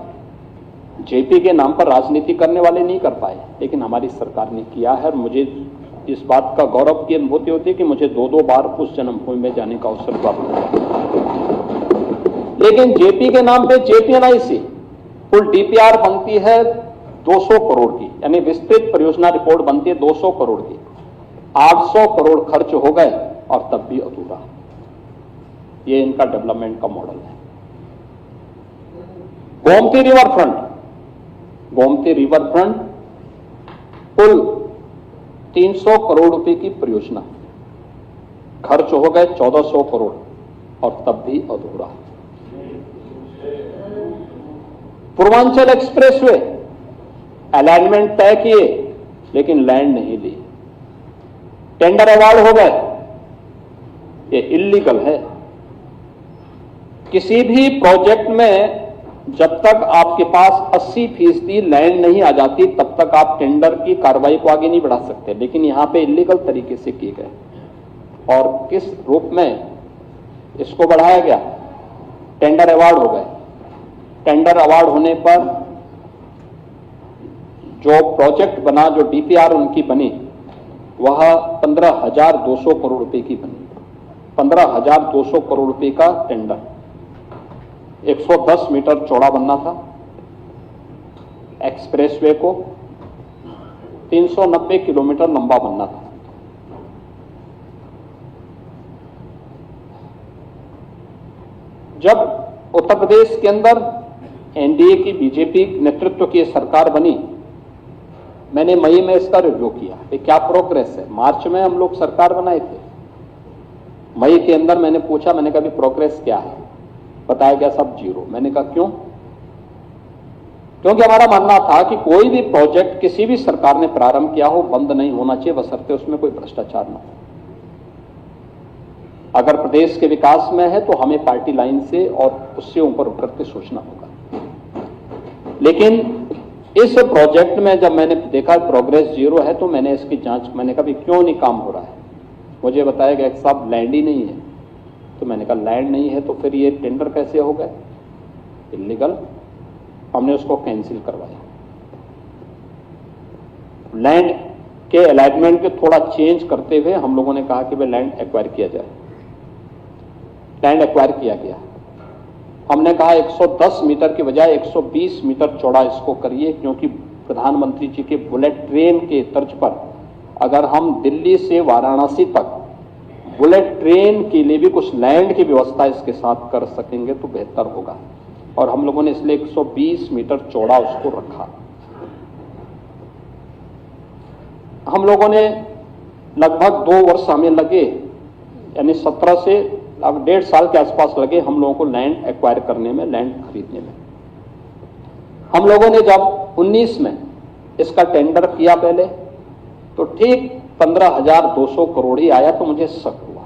Speaker 1: जेपी के नाम पर राजनीति करने वाले नहीं कर पाए, लेकिन हमारी सरकार ने किया है। मुझे इस बात का गौरव की अनुभूति होती है कि मुझे 2-2 बार उस जन्मभूमि में जाने का अवसर प्राप्त हुआ। लेकिन जेपी के नाम पे JPNIC कुल DPR बनती है 200 करोड़ की, यानी विस्तृत परियोजना रिपोर्ट बनती है 200 करोड़ की। 800 करोड़ खर्च हो गए और तब भी अधूरा। ये इनका डेवलपमेंट का मॉडल है। Gomti river front, Gomti river front कुल 300 करोड़ रुपए की परियोजना, खर्च हो गए 1400 करोड़ और तब भी अधूरा। पूर्वांचल एक्सप्रेसवे अलाइनमेंट तय किए लेकिन लैंड नहीं ली, टेंडर अवार्ड हो गए, ये इल्लीगल है। किसी भी प्रोजेक्ट में जब तक आपके पास 80% लैंड नहीं आ जाती तब तक आप टेंडर की कार्रवाई को आगे नहीं बढ़ा सकते, लेकिन यहां पे इल्लीगल तरीके से किए गए। और किस रूप में इसको बढ़ाया गया? टेंडर अवार्ड हो गए। टेंडर अवार्ड होने पर जो प्रोजेक्ट बना, जो DPR उनकी बनी, वह 15,200 करोड़ रुपए की बनी। 15,200 करोड़ रुपए का टेंडर, 110 मीटर चौड़ा बनना था एक्सप्रेसवे को, 390 किलोमीटर लंबा बनना था। जब उत्तर प्रदेश के अंदर NDA की बीजेपी नेतृत्व की सरकार बनी, मैंने मई में इसका रिव्यू किया कि क्या प्रोग्रेस है। मार्च में हम लोग सरकार बनाए थे, मई के अंदर मैंने पूछा, मैंने कहा भी प्रोग्रेस क्या है? बताया गया सब 0। मैंने कहा क्यों? क्योंकि हमारा मानना था कि कोई भी प्रोजेक्ट किसी भी सरकार ने प्रारंभ किया हो बंद नहीं होना चाहिए, बशर्ते उसमें कोई भ्रष्टाचार न हो। अगर प्रदेश के विकास में है तो हमें पार्टी लाइन से और उससे ऊपर उठ करके सोचना होगा। लेकिन इस प्रोजेक्ट में जब मैंने देखा प्रोग्रेस 0 है तो मैंने इसकी जांच, मैंने कहा भी क्यों नहीं काम हो रहा है? मुझे बताया गया कि साहब लैंड ही नहीं है। तो मैंने कहा लैंड नहीं है तो फिर ये टेंडर कैसे हो गए? इल्लीगल। हमने उसको कैंसिल करवाया। लैंड के अलाइनमेंट के थोड़ा चेंज करते हुए हम लोगों ने कहा कि भाई लैंड एक्वायर किया जाए। लैंड एक्वायर किया गया। हमने कहा 110 मीटर की बजाय 120 मीटर चौड़ा इसको करिए, क्योंकि प्रधानमंत्री जी के बुलेट ट्रेन के तर्ज पर अगर हम दिल्ली से वाराणसी तक बुलेट ट्रेन के लिए भी कुछ लैंड की व्यवस्था इसके साथ कर सकेंगे तो बेहतर होगा। और हम लोगों ने इसलिए 120 मीटर चौड़ा उसको रखा। हम लोगों ने लगभग 2 वर्ष हमें लगे, यानी 17 से 1.5 साल के आसपास लगे हम लोगों को लैंड एक्वायर करने में, लैंड खरीदने में। हम लोगों ने जब 19 में इसका टेंडर किया पहले, तो ठीक 15,200 करोड़ ही आया, तो मुझे शक हुआ।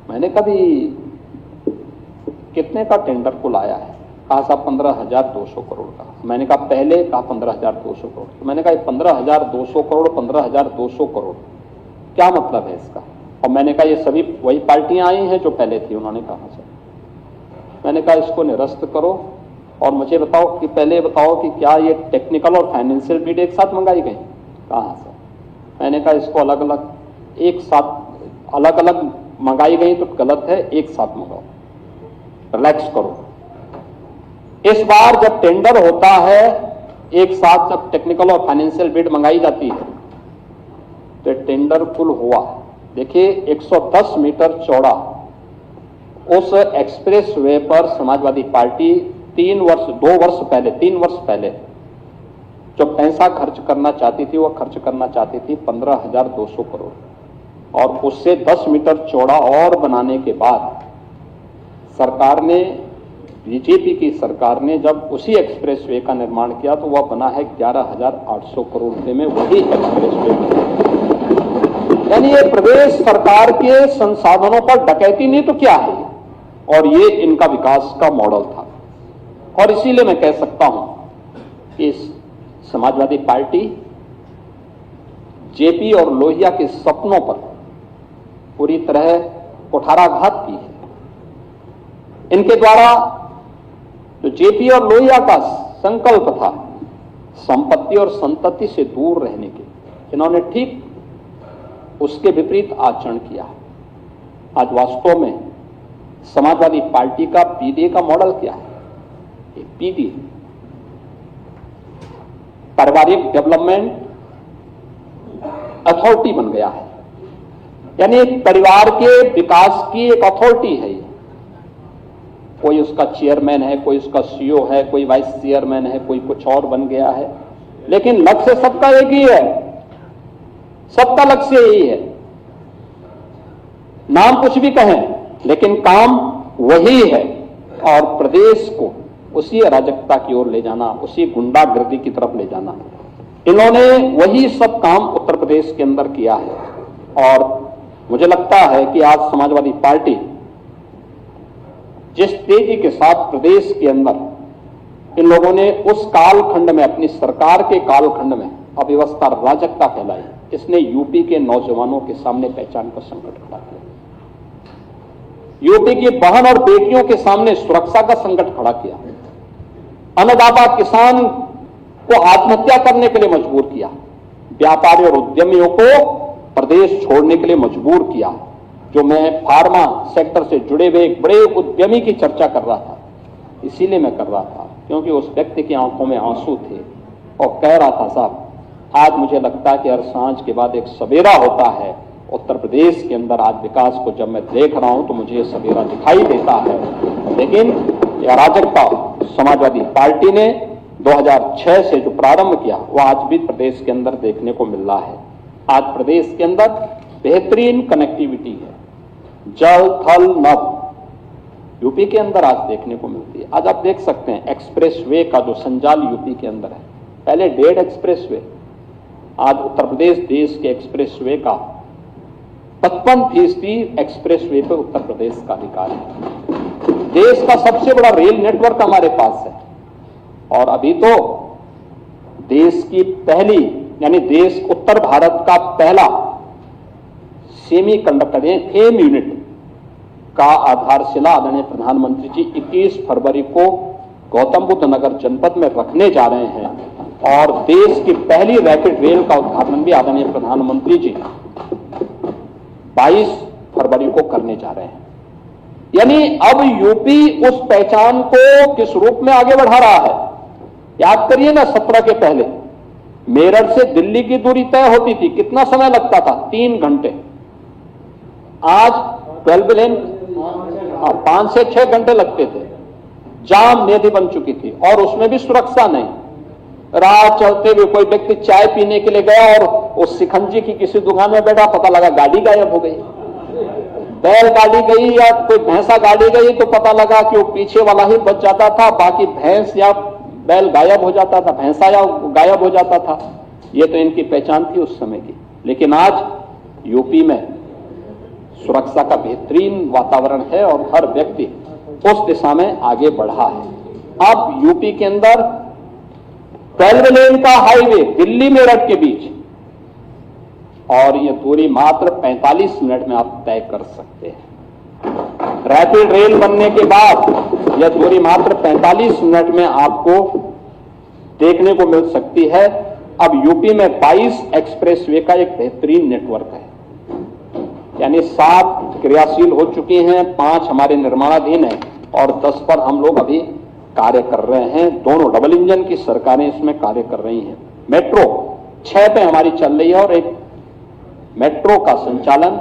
Speaker 1: मैंने कभी कितने का टेंडर कुल आया है? कहा साहब 15,200 करोड़ का। मैंने कहा पहले, कहा 15,200 करोड़। मैंने कहा 15,200 करोड़, 15,200 करोड़ क्या मतलब है इसका? और मैंने कहा ये सभी वही पार्टियां आई हैं जो पहले थी। उन्होंने कहा सर। मैंने कहा इसको निरस्त करो और मुझे बताओ कि पहले बताओ कि क्या ये टेक्निकल और फाइनेंशियल बिड एक साथ मंगाई गई? कहा सर। मैंने कहा इसको अलग अलग एक साथ अलग अलग मंगाई गई तो गलत है, एक साथ मंगाओ, रिलैक्स करो। इस बार जब टेंडर होता है एक साथ, जब टेक्निकल और फाइनेंशियल बिड मंगाई जाती है तो टेंडर कुल हुआ, देखिए 110 मीटर चौड़ा उस एक्सप्रेस वे पर समाजवादी पार्टी 3 वर्ष पहले जो पैसा खर्च करना चाहती थी, वह खर्च करना चाहती थी 15,200 करोड़, और उससे 10 मीटर चौड़ा और बनाने के बाद सरकार ने, बीजेपी की सरकार ने जब उसी एक्सप्रेसवे का निर्माण किया तो वह बना है 11,800 करोड़ रुपए में, वही एक्सप्रेसवे बना। यानी ये प्रदेश सरकार के संसाधनों पर डकैती नहीं तो क्या है, और ये इनका विकास का मॉडल था। और इसीलिए मैं कह सकता हूं कि समाजवादी पार्टी जेपी और लोहिया के सपनों पर पूरी तरह कुठाराघात की है। इनके द्वारा जो जेपी और लोहिया का संकल्प था संपत्ति और संतति से दूर रहने के, इन्होंने ठीक उसके विपरीत आचरण किया। आज वास्तव में समाजवादी पार्टी का पीडीए का मॉडल क्या है? पीडीए पारिवारिक डेवलपमेंट अथॉरिटी बन गया है, यानी एक परिवार के विकास की एक अथॉरिटी है। कोई उसका चेयरमैन है, कोई उसका सीईओ है, कोई वाइस चेयरमैन है, कोई कुछ और बन गया है, लेकिन लक्ष्य सबका एक ही है, सबका लक्ष्य यही है। नाम कुछ भी कहें लेकिन काम वही है, और प्रदेश को उसी अराजकता की ओर ले जाना, उसी गुंडागर्दी की तरफ ले जाना। इन्होंने वही सब काम उत्तर प्रदेश के अंदर किया है, और मुझे लगता है कि आज समाजवादी पार्टी जिस तेजी के साथ प्रदेश के अंदर इन लोगों ने उस कालखंड में, अपनी सरकार के कालखंड में अव्यवस्था, अराजकता फैलाई, इसने यूपी के नौजवानों के सामने पहचान का संकट खड़ा किया। यूपी की बहन और बेटियों के सामने सुरक्षा का संकट खड़ा किया। अन्नदाता किसान को आत्महत्या करने के लिए मजबूर किया। व्यापारी और उद्यमियों को प्रदेश छोड़ने के लिए मजबूर किया। जो मैं फार्मा सेक्टर से जुड़े हुए एक बड़े उद्यमी की चर्चा कर रहा था, इसीलिए मैं कर रहा था क्योंकि उस व्यक्ति की आंखों में आंसू थे और कह रहा था, साहब आज मुझे लगता है कि हर सांझ के बाद एक सवेरा होता है उत्तर प्रदेश के अंदर। आज विकास को जब मैं देख रहा हूं तो मुझे ये सवेरा दिखाई देता है। लेकिन यह अराजकता समाजवादी पार्टी ने 2006 से जो प्रारंभ किया वह आज भी प्रदेश के अंदर देखने को मिल रहा है। आज प्रदेश के अंदर बेहतरीन कनेक्टिविटी है, जल थल नभ यूपी के अंदर आज देखने को मिलती है। आज आप देख सकते हैं एक्सप्रेसवे का जो संजाल यूपी के अंदर है, पहले 1.5 एक्सप्रेसवे, आज उत्तर प्रदेश देश के एक्सप्रेसवे का 55% एक्सप्रेसवे पे उत्तर प्रदेश का अधिकार है। देश का सबसे बड़ा रेल नेटवर्क हमारे पास है, और अभी तो देश की पहली, यानी देश उत्तर भारत का पहला सेमी कंडक्टर फेम यूनिट का आधारशिला आदरणीय प्रधानमंत्री जी 21 फरवरी को गौतम बुद्ध नगर जनपद में रखने जा रहे हैं, और देश की पहली रैपिड रेल का उद्घाटन भी आदरणीय प्रधानमंत्री जी 22 फरवरी को करने जा रहे हैं। यानी अब यूपी उस पहचान को किस रूप में आगे बढ़ा रहा है। याद करिए ना, 17 के पहले मेरठ से दिल्ली की दूरी तय होती थी, कितना समय लगता था? 3 घंटे। आज 12 लेन 5 से 6 घंटे लगते थे। जाम नदी बन चुकी थी, और उसमें भी सुरक्षा नहीं। राह चलते हुए कोई व्यक्ति चाय पीने के लिए गया और उस शिखंजी की किसी दुकान में बैठा, पता लगा गाड़ी गायब हो गई। बैल गाड़ी गई या कोई भैंसा गाड़ी गई तो पता लगा कि वो पीछे वाला ही बच जाता था, बाकी भैंस या बैल गायब हो जाता था, भैंसा या गायब हो जाता था। ये तो इनकी पहचान थी उस समय की। लेकिन आज यूपी में सुरक्षा का बेहतरीन वातावरण है और हर व्यक्ति उस दिशा में आगे बढ़ा है। अब यूपी के अंदर 12 लेन का हाईवे दिल्ली मेरठ के बीच, और यह दूरी मात्र 45 मिनट में आप तय कर सकते हैं। रैपिड रेल बनने के बाद यह दूरी मात्र 45 मिनट में आपको देखने को मिल सकती है। अब यूपी में 22 एक्सप्रेसवे का एक बेहतरीन नेटवर्क है, यानी 7 क्रियाशील हो चुकी हैं, 5 हमारे निर्माणाधीन हैं, और 10 पर हम लोग अभी कार्य कर रहे हैं। दोनों डबल इंजन की सरकारें इसमें कार्य कर रही हैं। मेट्रो 6 पे हमारी चल रही है, और एक मेट्रो का संचालन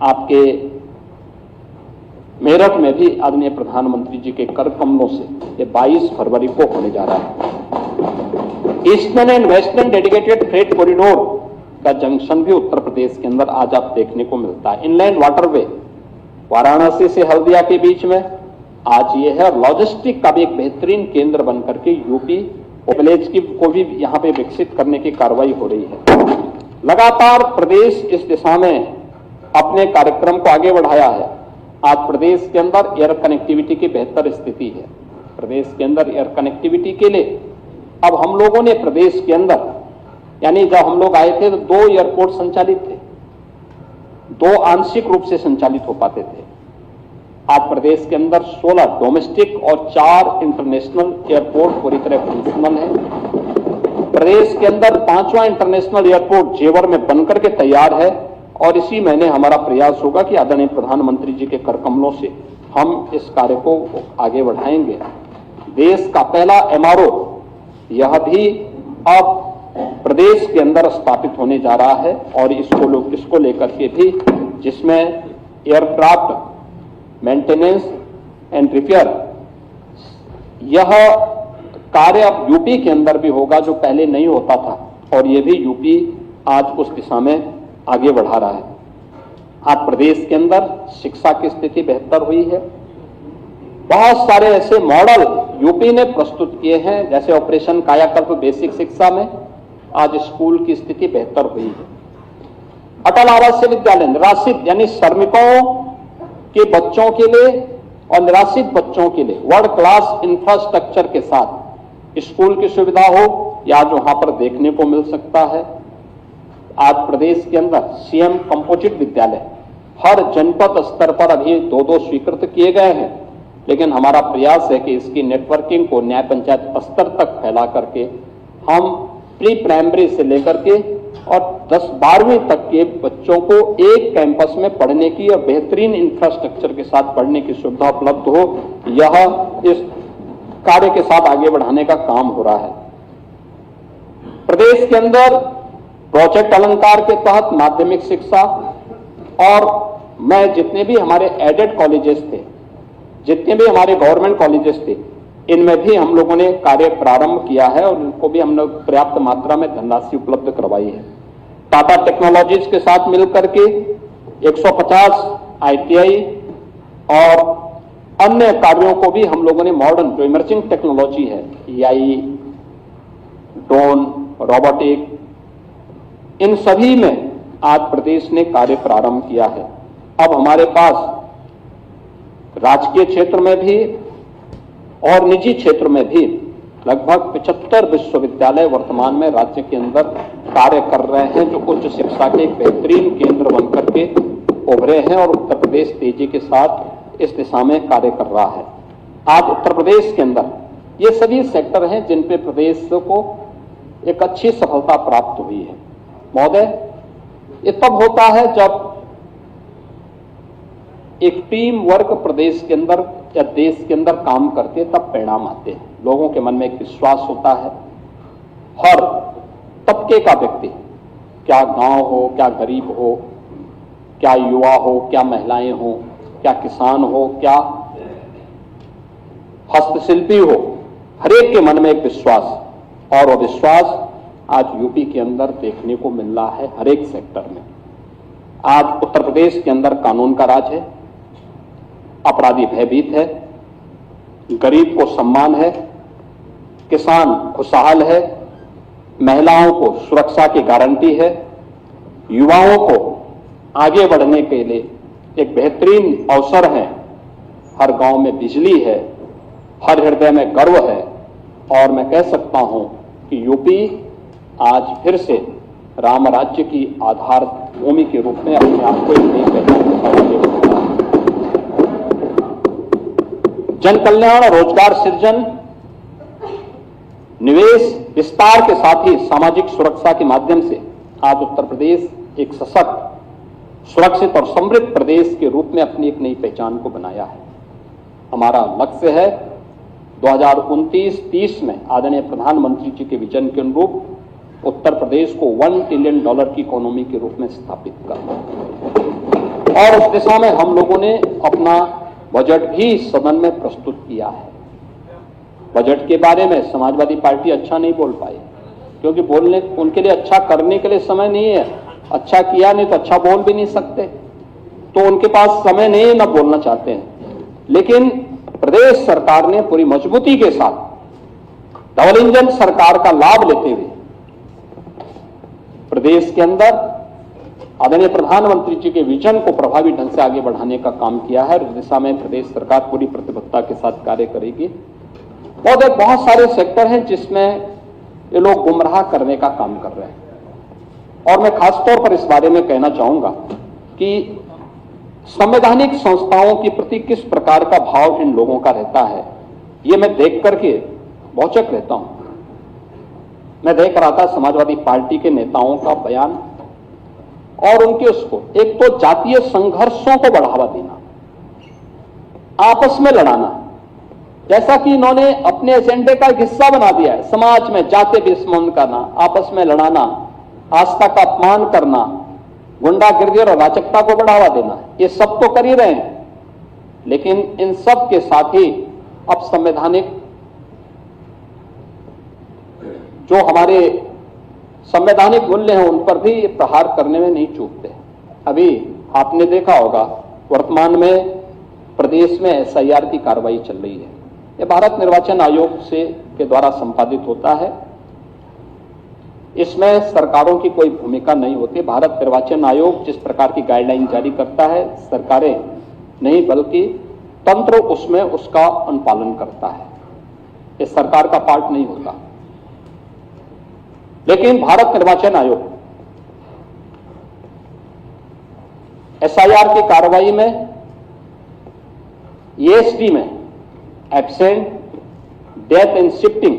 Speaker 1: आपके मेरठ में भी आदरणीय प्रधानमंत्री जी के कर कमलों से ये 22 फरवरी को होने जा रहा है। Eastern and western dedicated freight corridor का जंक्शन भी उत्तर प्रदेश के अंदर आज आप देखने को मिलता है। इनलैंड वाटरवे वाराणसी से हल्दिया के बीच में आज ये है, और लॉजिस्टिक का भी एक बेहतरीन केंद्र बनकर के यूपी विलेज की को भी यहाँ पे विकसित करने की कार्रवाई हो रही है। लगातार प्रदेश इस दिशा में अपने कार्यक्रम को आगे बढ़ाया है। आज प्रदेश के अंदर एयर कनेक्टिविटी की बेहतर स्थिति है। प्रदेश के अंदर एयर कनेक्टिविटी के लिए अब हम लोगों ने प्रदेश के अंदर, यानी जब हम लोग आए थे तो 2 एयरपोर्ट संचालित थे, 2 आंशिक रूप से संचालित हो पाते थे। आज प्रदेश के अंदर 16 डोमेस्टिक और 4 इंटरनेशनल एयरपोर्ट पूरी तरह फंक्शनल है। प्रदेश के अंदर 5वां इंटरनेशनल एयरपोर्ट जेवर में बनकर के तैयार है, और इसी महीने हमारा प्रयास होगा कि आदरणीय प्रधानमंत्री जी के कर कमलों से हम इस कार्य को आगे बढ़ाएंगे। देश का पहला MRO यह भी अब प्रदेश के अंदर स्थापित होने जा रहा है, और इसको लेकर के भी, जिसमें एयरक्राफ्ट मेंटेनेंस एंड रिपेयर यह कार्य अब यूपी के अंदर भी होगा, जो पहले नहीं होता था, और यह भी यूपी आज उस दिशा में आगे बढ़ा रहा है। आज प्रदेश के अंदर शिक्षा की स्थिति बेहतर हुई है। बहुत सारे ऐसे मॉडल यूपी ने प्रस्तुत किए हैं, जैसे ऑपरेशन कायाकल्प बेसिक शिक्षा में आज स्कूल की स्थिति बेहतर हुई है। अटल आवासीय विद्यालय निराश्रित यानी श्रमिकों के बच्चों के लिए और निराश्रित बच्चों के लिए वर्ल्ड क्लास इंफ्रास्ट्रक्चर के साथ स्कूल की सुविधा हो, या आज वहां पर देखने को मिल सकता है। आज प्रदेश के अंदर CM कंपोजिट विद्यालय हर जनपद स्तर पर अभी 2-2 स्वीकृत किए गए हैं, लेकिन हमारा प्रयास है कि इसकी नेटवर्किंग को न्याय पंचायत स्तर तक फैला करके हम प्री प्राइमरी से लेकर के और 10-12वीं तक के बच्चों को एक कैंपस में पढ़ने की और बेहतरीन इंफ्रास्ट्रक्चर के साथ पढ़ने की सुविधा उपलब्ध हो, यह इस कार्य के साथ आगे बढ़ाने का काम हो रहा है। प्रदेश के अंदर प्रोजेक्ट अलंकार के तहत माध्यमिक शिक्षा, और मैं जितने भी हमारे एडेड कॉलेजेस थे, जितने भी हमारे गवर्नमेंट कॉलेजेस थे, इनमें भी हम लोगों ने कार्य प्रारंभ किया है, और इनको भी हमने पर्याप्त मात्रा में धनराशि उपलब्ध करवाई है। टाटा टेक्नोलॉजीज के साथ मिलकर के 150 ITI और अन्य कार्यों को भी हम लोगों ने मॉडर्न जो इमर्जिंग टेक्नोलॉजी है, AI, ड्रोन, रोबोटिक, इन सभी में आज प्रदेश ने कार्य प्रारंभ किया है। अब हमारे पास राजकीय क्षेत्र में भी और निजी क्षेत्र में भी लगभग 75 विश्वविद्यालय वर्तमान में राज्य के अंदर कार्य कर रहे हैं, जो उच्च शिक्षा के एक बेहतरीन केंद्र बनकर के उभरे हैं, और उत्तर प्रदेश तेजी के साथ इस दिशा में कार्य कर रहा है। आज उत्तर प्रदेश के अंदर ये सभी सेक्टर हैं जिन पे प्रदेश को एक अच्छी सफलता प्राप्त हुई है। महोदय, ये तब होता है जब एक टीम वर्क प्रदेश के अंदर या देश के अंदर काम करते, तब परिणाम आते हैं। लोगों के मन में एक विश्वास होता है। हर तबके का व्यक्ति, क्या गांव हो, क्या गरीब हो, क्या युवा हो, क्या महिलाएं हो, क्या किसान हो, क्या हस्तशिल्पी हो, हर एक के मन में एक विश्वास, और वो विश्वास आज यूपी के अंदर देखने को मिल रहा है हर एक सेक्टर में। आज उत्तर प्रदेश के अंदर कानून का राज है, अपराधी भयभीत है, गरीब को सम्मान है, किसान खुशहाल है, महिलाओं को सुरक्षा की गारंटी है, युवाओं को आगे बढ़ने के लिए एक बेहतरीन अवसर है, हर गांव में बिजली है, हर हृदय में गर्व है, और मैं कह सकता हूं कि यूपी आज फिर से राम राज्य की आधार भूमि के रूप में अपने आप को एक नई पहचान के साथ आगे बढ़ रहा है। जन कल्याण, रोजगार सृजन, निवेश विस्तार के साथ ही सामाजिक सुरक्षा के माध्यम से आज उत्तर प्रदेश एक सशक्त, सुरक्षित और समृद्ध प्रदेश के रूप में अपनी एक नई पहचान को बनाया है। हमारा लक्ष्य है 2029-30 में आदरणीय प्रधानमंत्री जी के विजन के अनुरूप उत्तर प्रदेश को $1 ट्रिलियन की इकोनॉमी के रूप में स्थापित करना, और उस दिशा में हम लोगों ने अपना बजट भी सदन में प्रस्तुत किया है। बजट के बारे में समाजवादी पार्टी अच्छा नहीं बोल पाई, क्योंकि बोलने उनके लिए अच्छा करने के लिए समय नहीं है। अच्छा किया नहीं तो अच्छा बोल भी नहीं सकते, तो उनके पास समय नहीं है, ना बोलना चाहते हैं। लेकिन प्रदेश सरकार ने पूरी मजबूती के साथ डबल इंजन सरकार का लाभ लेते हुए प्रदेश के अंदर आदरणीय प्रधानमंत्री जी के विजन को प्रभावी ढंग से आगे बढ़ाने का काम किया है। इस दिशा में प्रदेश सरकार पूरी प्रतिबद्धता के साथ कार्य करेगी। और बहुत सारे सेक्टर हैं जिसमें ये लोग गुमराह करने का काम कर रहे हैं, और मैं खासतौर पर इस बारे में कहना चाहूंगा कि संवैधानिक संस्थाओं के प्रति किस प्रकार का भाव इन लोगों का रहता है, ये मैं देख करके भौचक रहता हूं। मैं देख रहा था समाजवादी पार्टी के नेताओं का बयान, और उनके उसको एक तो जातीय संघर्षों को बढ़ावा देना, आपस में लड़ाना, जैसा कि इन्होंने अपने एजेंडे का एक हिस्सा बना दिया है। समाज में जाति विस्मरण करना, आपस में लड़ाना, आस्था का अपमान करना, गुंडागिर्दी और अराजकता को बढ़ावा देना, ये सब तो कर ही रहे हैं। लेकिन इन सब के साथ ही अब संवैधानिक जो हमारे संवैधानिक मूल्य हैं उन पर भी प्रहार करने में नहीं चूकते। अभी आपने देखा होगा वर्तमान में प्रदेश में एसआईआर की कार्रवाई चल रही है। यह भारत निर्वाचन आयोग के द्वारा संपादित होता है। इसमें सरकारों की कोई भूमिका नहीं होती। भारत निर्वाचन आयोग जिस प्रकार की गाइडलाइन जारी करता है, सरकारें नहीं बल्कि तंत्र उसमें उसका अनुपालन करता है। यह सरकार का पार्ट नहीं होता। लेकिन भारत निर्वाचन आयोग एसआईआर की कार्रवाई में ईएसडी में एब्सेंट, डेथ एंड शिफ्टिंग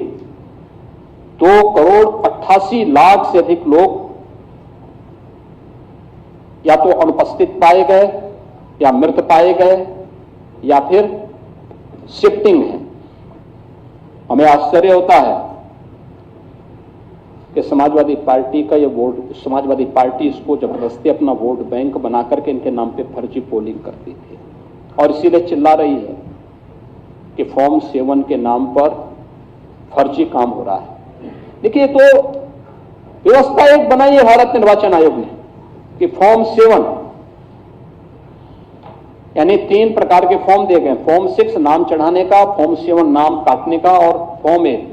Speaker 1: 2,88,00,000 से अधिक लोग या तो अनुपस्थित पाए गए, या मृत पाए गए, या फिर शिफ्टिंग है। हमें आश्चर्य होता है कि समाजवादी पार्टी का ये वोट, समाजवादी पार्टी इसको जबरदस्ती अपना वोट बैंक बना करके इनके नाम पे फर्जी पोलिंग करती थी, और इसीलिए चिल्ला रही है कि फॉर्म 7 के नाम पर फर्जी काम हो रहा है। देखिए, तो व्यवस्था एक बनाई है भारत निर्वाचन आयोग ने कि फॉर्म 7 यानी 3 प्रकार के फॉर्म दिए गए। फॉर्म 6 नाम चढ़ाने का, फॉर्म 7 नाम काटने का, और फॉर्म 8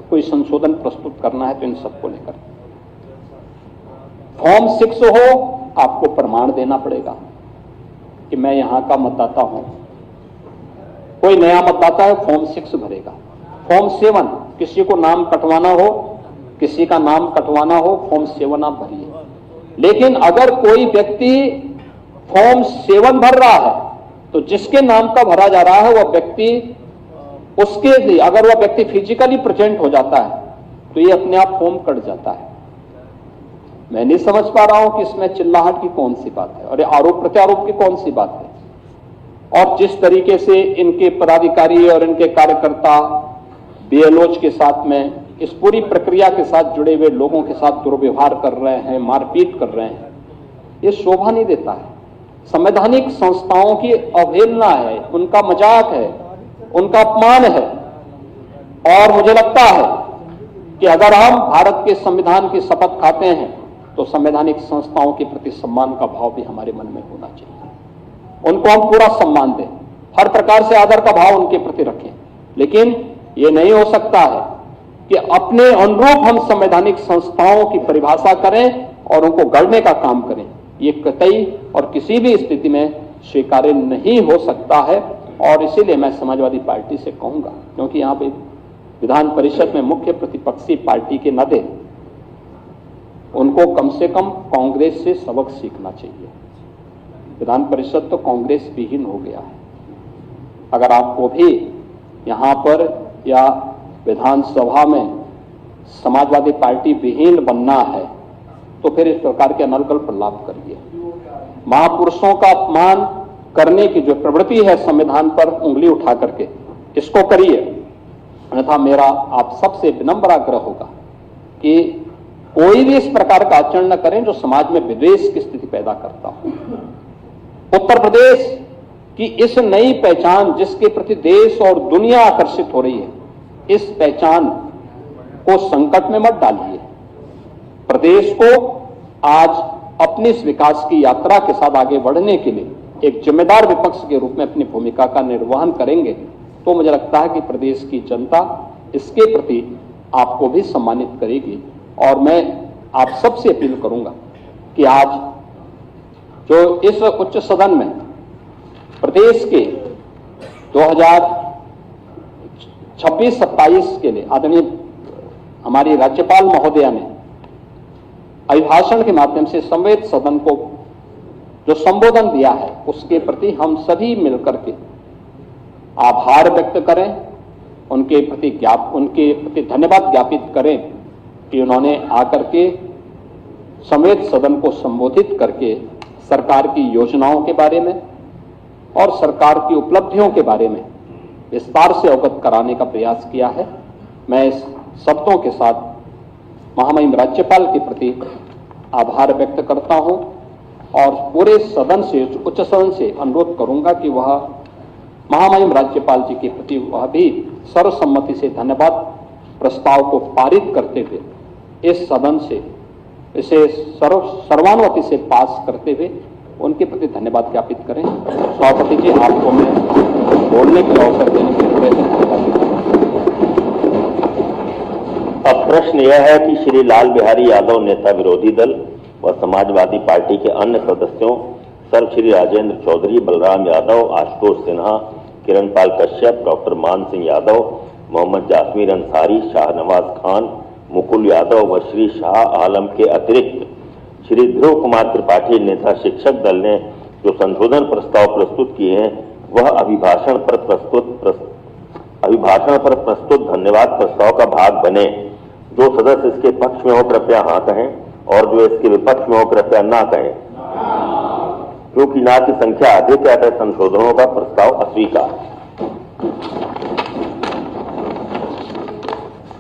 Speaker 1: कोई संशोधन प्रस्तुत करना है तो इन सबको लेकर। फॉर्म 6 हो, आपको प्रमाण देना पड़ेगा कि मैं यहां का मतदाता हूं। कोई नया मतदाता है, फॉर्म 6 भरेगा। फॉर्म 7 किसी को नाम कटवाना हो, किसी का नाम कटवाना हो, फॉर्म 7 आप भरिए। लेकिन अगर कोई व्यक्ति फॉर्म 7 भर रहा है तो जिसके नाम का भरा जा रहा है वह व्यक्ति, उसके लिए अगर वह व्यक्ति फिजिकली प्रेजेंट हो जाता है तो ये अपने आप फॉर्म कट जाता है। मैं नहीं समझ पा रहा हूं कि इसमें चिल्लाहट की कौन सी बात है और आरोप प्रत्यारोप की कौन सी बात है। और जिस तरीके से इनके पदाधिकारी और इनके कार्यकर्ता बीएलओज के साथ में इस पूरी प्रक्रिया के साथ जुड़े हुए लोगों के साथ दुर्व्यवहार कर रहे हैं, मारपीट कर रहे हैं, ये शोभा नहीं देता है। संवैधानिक संस्थाओं की अवहेलना है, उनका मजाक है, उनका अपमान है। और मुझे लगता है कि अगर हम भारत के संविधान की शपथ खाते हैं तो संवैधानिक संस्थाओं के प्रति सम्मान का भाव भी हमारे मन में होना चाहिए। उनको हम पूरा सम्मान दें, हर प्रकार से आदर का भाव उनके प्रति रखें। लेकिन ये नहीं हो सकता है कि अपने अनुरूप हम संवैधानिक संस्थाओं की परिभाषा करें और उनको गढ़ने का काम करें। ये कतई और किसी भी स्थिति में स्वीकार्य नहीं हो सकता है। और इसीलिए मैं समाजवादी पार्टी से कहूंगा, क्योंकि यहां पे विधान परिषद में मुख्य प्रतिपक्षी पार्टी के नाते उनको कम से कम कांग्रेस से सबक सीखना चाहिए। विधान परिषद तो कांग्रेस विहीन हो गया है। अगर आपको भी यहां पर या विधानसभा में समाजवादी पार्टी विहीन बनना है तो फिर इस प्रकार के अनर्गल पर लाभ करिए। महापुरुषों का अपमान करने की जो प्रवृत्ति है संविधान पर उंगली उठा करके, इसको करिए। अन्यथा मेरा आप सबसे विनम्र आग्रह होगा कि कोई भी इस प्रकार का आचरण न करें जो समाज में विद्वेष की स्थिति पैदा करता हो। उत्तर प्रदेश कि इस नई पहचान जिसके प्रति देश और दुनिया आकर्षित हो रही है, इस पहचान को संकट में मत डालिए। प्रदेश को आज अपनी इस विकास की यात्रा के साथ आगे बढ़ने के लिए एक जिम्मेदार विपक्ष के रूप में अपनी भूमिका का निर्वहन करेंगे तो मुझे लगता है कि प्रदेश की जनता इसके प्रति आपको भी सम्मानित करेगी। और मैं आप सबसे अपील करूंगा कि आज जो इस उच्च सदन में प्रदेश के 2026-27 के लिए आदरणीय हमारी राज्यपाल महोदया ने अभिभाषण के माध्यम से संवेद सदन को जो संबोधन दिया है, उसके प्रति हम सभी मिलकर के आभार व्यक्त करें, उनके प्रति धन्यवाद ज्ञापित करें कि उन्होंने आकर के संवेद सदन को संबोधित करके सरकार की योजनाओं के बारे में और सरकार की उपलब्धियों के बारे में विस्तार से अवगत कराने का प्रयास किया है। मैं इस शब्दों के साथ महामहिम राज्यपाल के प्रति आभार व्यक्त करता हूं और पूरे सदन से, उच्च सदन से अनुरोध करूंगा कि वह महामहिम राज्यपाल जी के प्रति वह भी सर्वसम्मति से धन्यवाद प्रस्ताव को पारित करते हुए इस सदन से इसे सर्वानुमति से पास करते हुए उनके प्रति धन्यवाद ज्ञापित करें। सभापति जी, आपको मैं बोलने के अवसर देने के लिए धन्यवाद।
Speaker 2: अब प्रश्न यह है कि श्री लाल बिहारी यादव नेता विरोधी दल व समाजवादी पार्टी के अन्य सदस्यों सर्व श्री राजेंद्र चौधरी, बलराम यादव, आशुतोष सिन्हा, किरणपाल कश्यप, डॉक्टर मान सिंह यादव, मोहम्मद जासमीर अंसारी, शाहनवाज खान, मुकुल यादव व श्री शाह आलम के अतिरिक्त श्री ध्रुव कुमार त्रिपाठी नेता शिक्षक दल ने जो संशोधन प्रस्ताव प्रस्तुत किए हैं वह अभिभाषण पर प्रस्तुत धन्यवाद प्रस्ताव का भाग बने। जो सदस्य इसके पक्ष में हो कृपया हाँ कहें और जो इसके विपक्ष में हो कृपया ना कहें। क्योंकि ना की संख्या अधिक है अतः संशोधनों का प्रस्ताव अस्वीकार।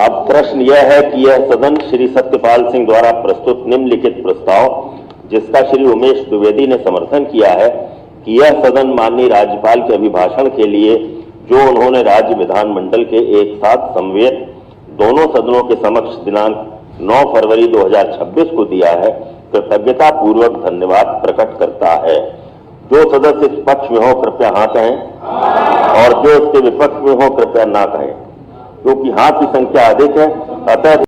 Speaker 2: अब प्रश्न यह है कि यह सदन श्री सत्यपाल सिंह द्वारा प्रस्तुत निम्नलिखित प्रस्ताव, जिसका श्री उमेश द्विवेदी ने समर्थन किया है, कि यह सदन माननीय राज्यपाल के अभिभाषण के लिए जो उन्होंने राज्य विधानमंडल के एक साथ समवेत दोनों सदनों के समक्ष दिनांक 9 फरवरी 2026 को दिया है, कृतज्ञता पूर्वक धन्यवाद प्रकट करता है। जो सदस्य इस पक्ष में हो कृपया हाँ कहें और जो इसके विपक्ष में हो कृपया ना कहें। क्योंकि हाँ की संख्या अधिक है अतः